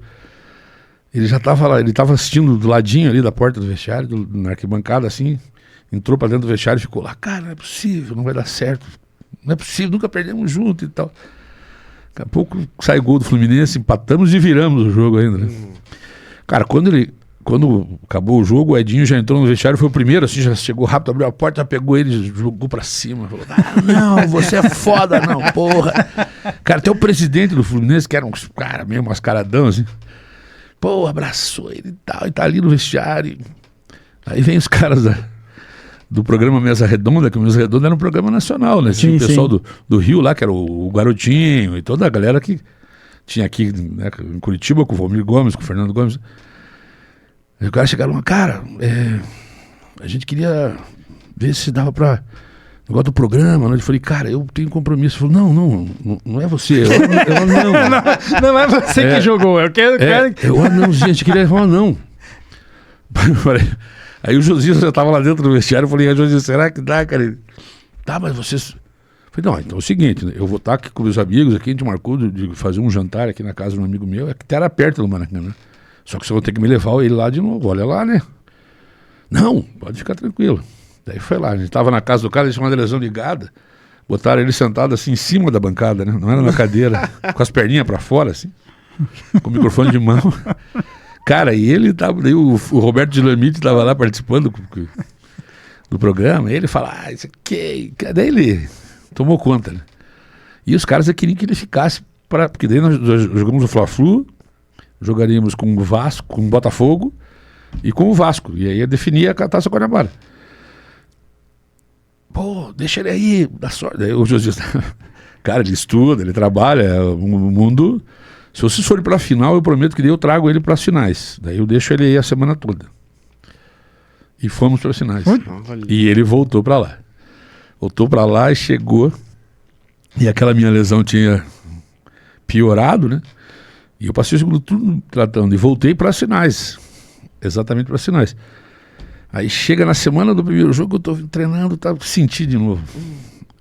ele já tava lá, ele tava assistindo do ladinho ali da porta do vestiário, na arquibancada, assim, entrou para dentro do vestiário e ficou lá, cara, não é possível, não vai dar certo, não é possível, nunca perdemos junto e tal. Daqui a pouco sai o gol do Fluminense, empatamos e viramos o jogo ainda, né? Cara, quando acabou o jogo, o Edinho já entrou no vestiário, foi o primeiro, assim, já chegou rápido, abriu a porta, pegou ele, jogou pra cima, falou, não, você é foda, não, porra. Cara, até o presidente do Fluminense, que era um cara meio mascaradão, assim, pô, abraçou ele e tal, e tá ali no vestiário. Aí vem os caras do programa Mesa Redonda, que o Mesa Redonda era um programa nacional, né? Tinha o pessoal do Rio lá, que era o Garotinho, e toda a galera que tinha aqui, né, em Curitiba, com o Valmir Gomes, com o Fernando Gomes. Aí os caras chegaram, cara, a gente queria ver se dava pra... Negócio do programa, né? Eu falei, cara, eu tenho compromisso. Ele falou, não é você. Não é você que jogou, eu quero... Não, gente, queria levar um anão. Aí o Josias já tava lá dentro do vestiário, eu falei, Josias, será que dá, cara? Ele, tá, mas vocês... Eu falei, não, então é o seguinte, né? Eu vou estar aqui com meus amigos aqui, a gente marcou de fazer um jantar aqui na casa de um amigo meu, que era perto do Maracanã, né? Só que você vai ter que me levar ele lá de novo, olha lá, né? Não, pode ficar tranquilo. Daí foi lá, a gente tava na casa do cara, ele tinha uma televisão ligada, botaram ele sentado assim em cima da bancada, né? Não era na cadeira, com as perninhas pra fora, assim, com o microfone de mão. Cara, e ele tava, daí o Roberto Dinamite tava lá participando do programa, e ele fala, isso aqui, daí ele tomou conta, né? E os caras queriam que ele ficasse, porque daí nós jogamos o Fla-Flu, jogaríamos com o Vasco, com o Botafogo e com o Vasco, e aí ia definir a Taça Guanabara. pô, deixa ele aí, dá sorte. Daí o Josias, cara, ele estuda, ele trabalha, o mundo... Se vocês forem para a final, eu prometo que daí eu trago ele para as finais. Daí eu deixo ele aí a semana toda. E fomos para as finais. E ele voltou para lá. Voltou para lá e chegou. E aquela minha lesão tinha piorado, né? E eu passei o segundo turno tratando. E voltei para as finais. Exatamente para as finais. Aí chega na semana do primeiro jogo, eu tô treinando, senti de novo.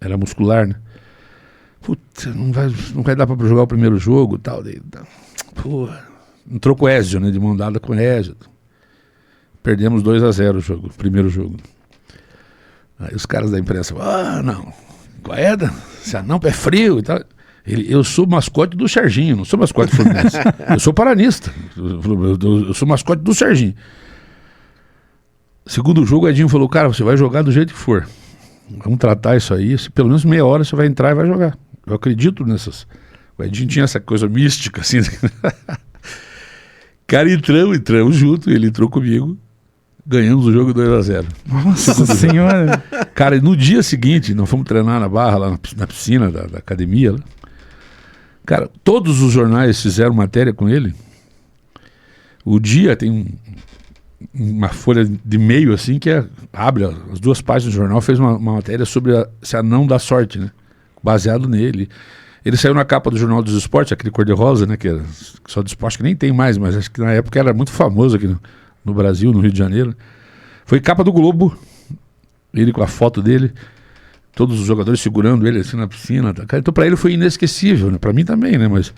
Era muscular, né? Puta, não vai dar pra jogar o primeiro jogo e tal. Pô, entrou com o Ézio, né? De mão dada com o Ézio. Perdemos 2-0 o primeiro jogo. Aí os caras da imprensa falaram, não, qual é? Esse anão pé frio e tal. Eu sou mascote do Serginho, não sou mascote do Fluminense. Eu sou paranista. Eu sou mascote do Serginho. Segundo jogo, o Edinho falou, cara, você vai jogar do jeito que for. Vamos tratar isso aí. Pelo menos meia hora você vai entrar e vai jogar. Eu acredito nessas. O Edinho tinha essa coisa mística, assim. Cara, entramos junto. Ele entrou comigo. Ganhamos o jogo 2-0. Nossa senhora! Cara, no dia seguinte, nós fomos treinar na Barra, lá na piscina da academia. Lá. Cara, todos os jornais fizeram matéria com ele. O Dia tem uma folha de meio, assim, que abre as duas páginas do jornal, fez uma matéria sobre esse anão da sorte, né? Baseado nele. Ele saiu na capa do Jornal dos Esportes, aquele cor-de-rosa, né? Que era só de esporte, que nem tem mais, mas acho que na época era muito famoso aqui no Brasil, no Rio de Janeiro. Foi capa do Globo, ele com a foto dele, todos os jogadores segurando ele assim na piscina. Tá? Então pra ele foi inesquecível, né? Pra mim também, né? Mas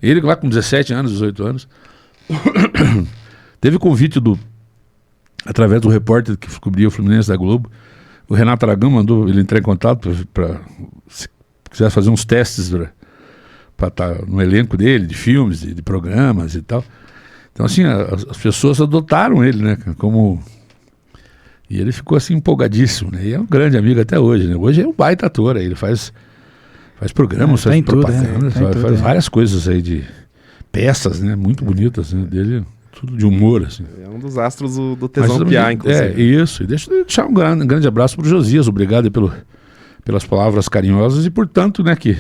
ele lá com 17 anos, 18 anos, teve convite através do repórter que cobria o Fluminense da Globo. O Renato Aragão mandou ele entrar em contato para se quiser fazer uns testes para estar no elenco dele, de filmes, de programas e tal. Então, assim, as pessoas adotaram ele, né? E ele ficou assim empolgadíssimo, né? E é um grande amigo até hoje, né? Hoje é um baita ator, ele faz programas, faz propaganda, faz várias coisas aí de peças, né? Muito bonitas, né? Dele... Tudo de humor, assim. É um dos astros do Tesão Piá, inclusive. É, isso. E deixa eu deixar um grande abraço pro Josias. Obrigado pelas palavras carinhosas e por tanto, né, que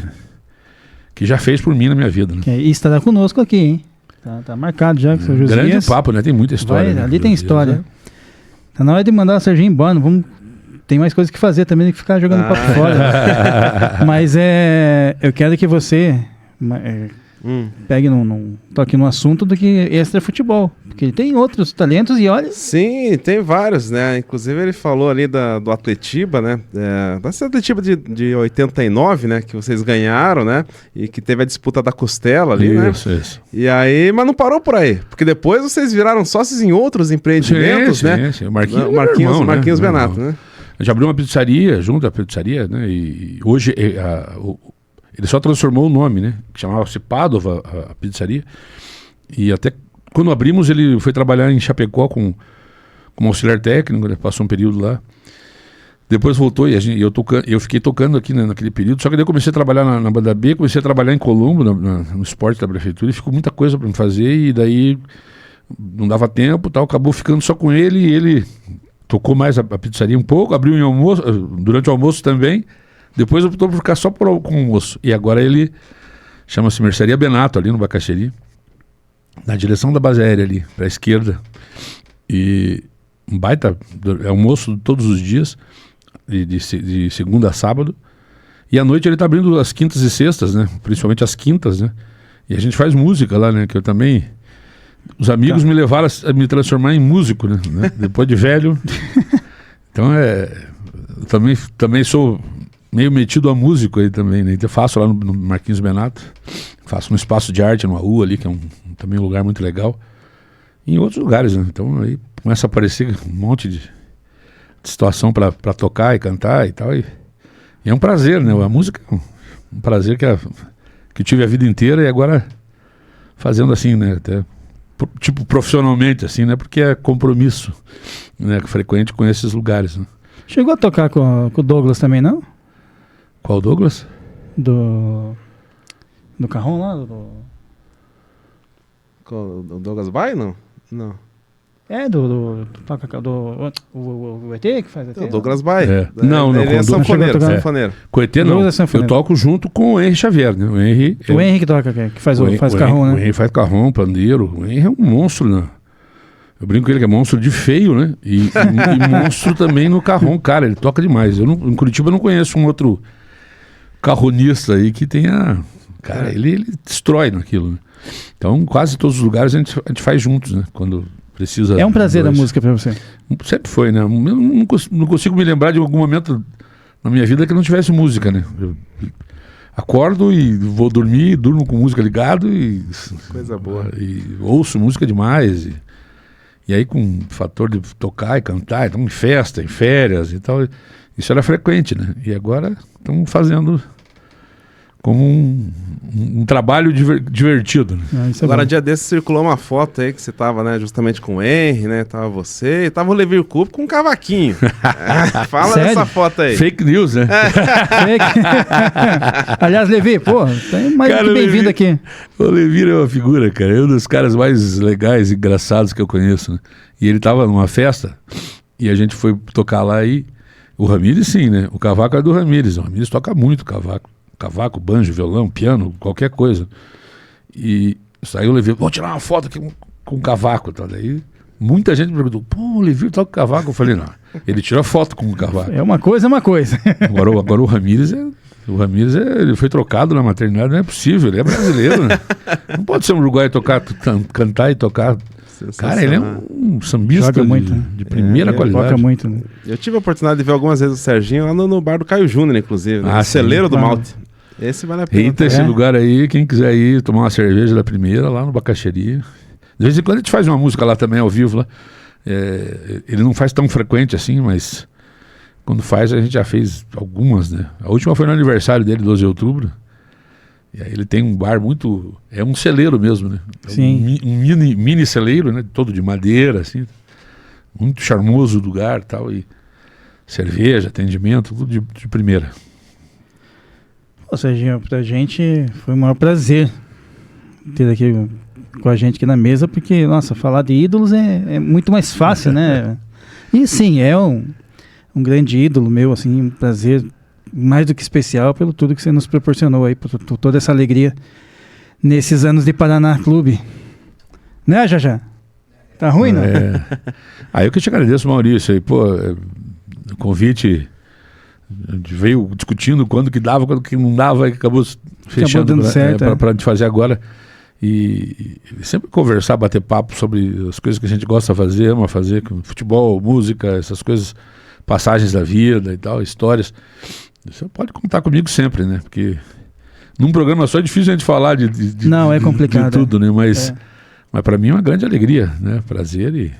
já fez por mim na minha vida. Né? E estará conosco aqui, hein? Tá marcado já com o seu Josias. Grande papo, né? Tem muita história. Ali tem história. Tá na hora de mandar o Serginho embora. Tem mais coisas que fazer também do que ficar jogando papo fora. Mas eu quero que você... pegue toque no assunto do que extra futebol, porque ele tem outros talentos e olha... Sim, tem vários, né? Inclusive ele falou ali do Atletiba, né? Dessa Atletiba de 89, né? Que vocês ganharam, né? E que teve a disputa da costela ali, isso, né? Isso. E aí, mas não parou por aí, porque depois vocês viraram sócios em outros empreendimentos, né? Sim. O Marquinhos Benato, né? A gente abriu uma pizzaria junto à pizzaria, né? E hoje... Ele só transformou o nome, né? Que chamava-se Padova, a pizzaria. E até quando abrimos, ele foi trabalhar em Chapecó como auxiliar técnico, né? Passou um período lá. Depois voltou e eu fiquei tocando aqui, né, naquele período. Só que daí eu comecei a trabalhar na banda B, comecei a trabalhar em Colombo, no esporte da prefeitura, e ficou muita coisa para me fazer. E daí não dava tempo, tal, acabou ficando só com ele. E ele tocou mais a pizzaria um pouco, abriu durante o almoço também. Depois optou por ficar só com o almoço. E agora ele chama-se Mercearia Benato, ali no Bacaxeri, na direção da base aérea ali, para a esquerda. E um baita almoço todos os dias, de segunda a sábado. E à noite ele está abrindo as quintas e sextas, né? Principalmente as quintas, né? E a gente faz música lá, né? Que eu também... Os amigos me levaram a me transformar em músico, né? Depois de velho. Então eu também sou... meio metido a músico aí também, né? Então eu faço lá no Marquinhos Benato, faço no Espaço de Arte no AU ali, que é também um lugar muito legal, e em outros lugares, né? Então aí começa a aparecer um monte de situação para tocar e cantar e tal, e é um prazer, né? A música é um prazer que eu tive a vida inteira e agora fazendo assim, né? Até, tipo profissionalmente assim, né? Porque é compromisso, né? Frequente com esses lugares, né? Chegou a tocar com o Douglas também, não? Qual Douglas? Do Carrão lá? O Douglas Baio, não? Não. do ET que faz ET? O Douglas Baia. Não, ele é sanfoneiro. Com o ET não, eu toco junto com o Henry Xavier, né? O Henry que toca, que faz o carrom, né? O Henry faz carrom, pandeiro, o Henry é um monstro, né? Eu brinco com ele que é monstro de feio, né? E monstro também no carrom, cara, ele toca demais. Em Curitiba eu não conheço um outro carronista aí que tenha... Cara, ele destrói naquilo, né? Então, quase todos os lugares a gente faz juntos, né? Quando precisa... É um prazer a música pra você? Sempre foi, né? Eu não consigo me lembrar de algum momento na minha vida que não tivesse música, né? Eu acordo e vou dormir, durmo com música ligado e... Coisa boa. E ouço música demais. E aí com o fator de tocar e cantar, então em festa, em férias e tal, isso era frequente, né? E agora estamos fazendo como um trabalho divertido, né? Agora, dia desse circulou uma foto aí que você tava, né, justamente com o Henry, né? Tava você e tava o Levir Coupe com um cavaquinho. Fala Sério? dessa foto aí. Fake news, né? Aliás, Levi, pô, tem mais que bem-vindo aqui. O Levir é uma figura, cara. É um dos caras mais legais e engraçados que eu conheço, né? E ele tava numa festa e a gente foi tocar lá e o Ramires, sim, né? O cavaco é do Ramires. O Ramires toca muito cavaco, banjo, violão, piano, qualquer coisa. E saiu o Levir, vou tirar uma foto aqui com o cavaco. Tá? Daí muita gente me perguntou, pô, o Levir toca cavaco? Eu falei, não, ele tira foto com o cavaco. É uma coisa, Agora o Ramires ele foi trocado na maternidade, não é possível, ele é brasileiro, né? Não pode ser um uruguaio cantar e tocar. Cara, ele é um sambista de primeira qualidade. Toca muito, né? Eu tive a oportunidade de ver algumas vezes o Serginho lá no bar do Caio Júnior, inclusive, né? Celeiro do Malte. Esse vale a pena. Eita, esse lugar aí, quem quiser ir tomar uma cerveja da primeira, lá no Bacaxeria. De vez em quando a gente faz uma música lá também, ao vivo. Lá. Ele não faz tão frequente assim, mas quando faz a gente já fez algumas, né? A última foi no aniversário dele, 12 de outubro. E aí ele tem um bar muito... É um celeiro mesmo, né? Sim. Um mini celeiro, né? Todo de madeira, assim. Muito charmoso o lugar e tal. E cerveja, atendimento, tudo de primeira. Ou seja, pra gente foi o maior prazer ter aqui com a gente aqui na mesa, porque, nossa, falar de ídolos é muito mais fácil, né? E sim, é um grande ídolo meu, assim, um prazer mais do que especial pelo tudo que você nos proporcionou aí, por toda essa alegria nesses anos de Paraná Clube. Né, Jajá? Tá ruim, não? Aí eu que te agradeço, Maurício, aí, pô, o convite... A gente veio discutindo quando que dava, quando que não dava, e acabou fechando para a gente fazer agora. E sempre conversar, bater papo sobre as coisas que a gente gosta de fazer, ama fazer, futebol, música, essas coisas, passagens da vida e tal, histórias. Você pode contar comigo sempre, né? Porque num programa só é difícil a gente falar não, é complicado, de tudo, né? Mas para mim é uma grande alegria, né? Prazer e...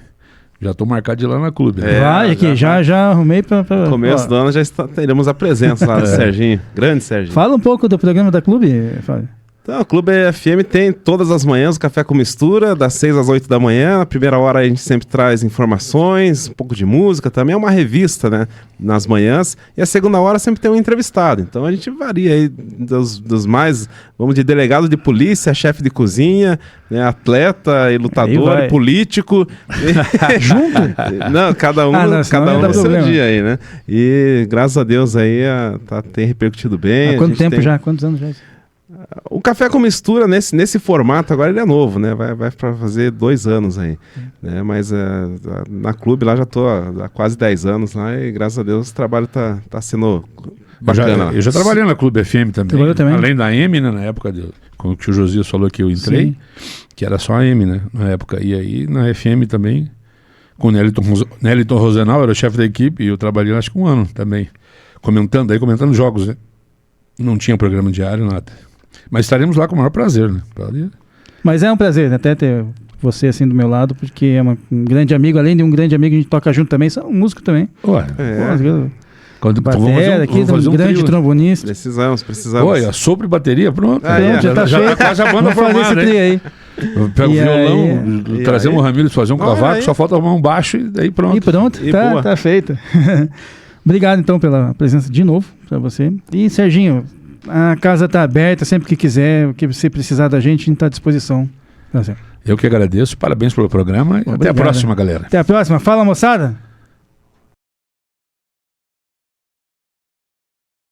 Já estou marcado de ir lá na clube. Né? Vai aqui, já arrumei para... Começo do ano já teremos a presença lá do Serginho, grande Serginho. Fala um pouco do programa da clube, Fábio. Então, o Clube FM tem todas as manhãs o Café com Mistura, das 6 às 8 da manhã. Na primeira hora a gente sempre traz informações, um pouco de música, também é uma revista, né, nas manhãs. E a segunda hora sempre tem um entrevistado. Então a gente varia aí dos mais, vamos de delegado de polícia, chefe de cozinha, né, atleta e lutador, e político. Junto? Não, cada um no seu dia aí, né? E graças a Deus aí tem repercutido bem. Há quanto tempo já? Quantos anos já? O Café com Mistura, nesse formato, agora ele é novo, né? Vai para fazer 2 anos aí. Né? Mas na clube lá já estou há quase 10 anos lá e graças a Deus o trabalho tá sendo bacana. Eu já trabalhei na Clube FM também. Além da M, né? Na época, como que o Josias falou que eu entrei, sim, que era só a M, né? Na época. E aí na FM também, com o Neliton Rosenau, era o chefe da equipe, e eu trabalhei acho que 1 ano também, comentando jogos, né? Não tinha programa diário, nada. Mas estaremos lá com o maior prazer, né? Mas é um prazer, né? Até ter você assim do meu lado, porque é um grande amigo, além de um grande amigo, a gente toca junto também, são um músico também. Ué, batera, aqui tem um grande trio, trombonista. Precisamos. Olha, sobre bateria, pronto. Já tá quase a banda formada, né? Aí. Pega o violão, trazemos o Ramires fazer um cavaco, só falta arrumar um baixo e daí pronto. E pronto, tá feito. Obrigado então pela presença de novo, pra você. E Serginho, a casa está aberta, sempre que quiser, o que você precisar da gente, a gente está à disposição. Eu que agradeço, parabéns pelo programa e até a próxima, galera. Até a próxima. Fala, moçada.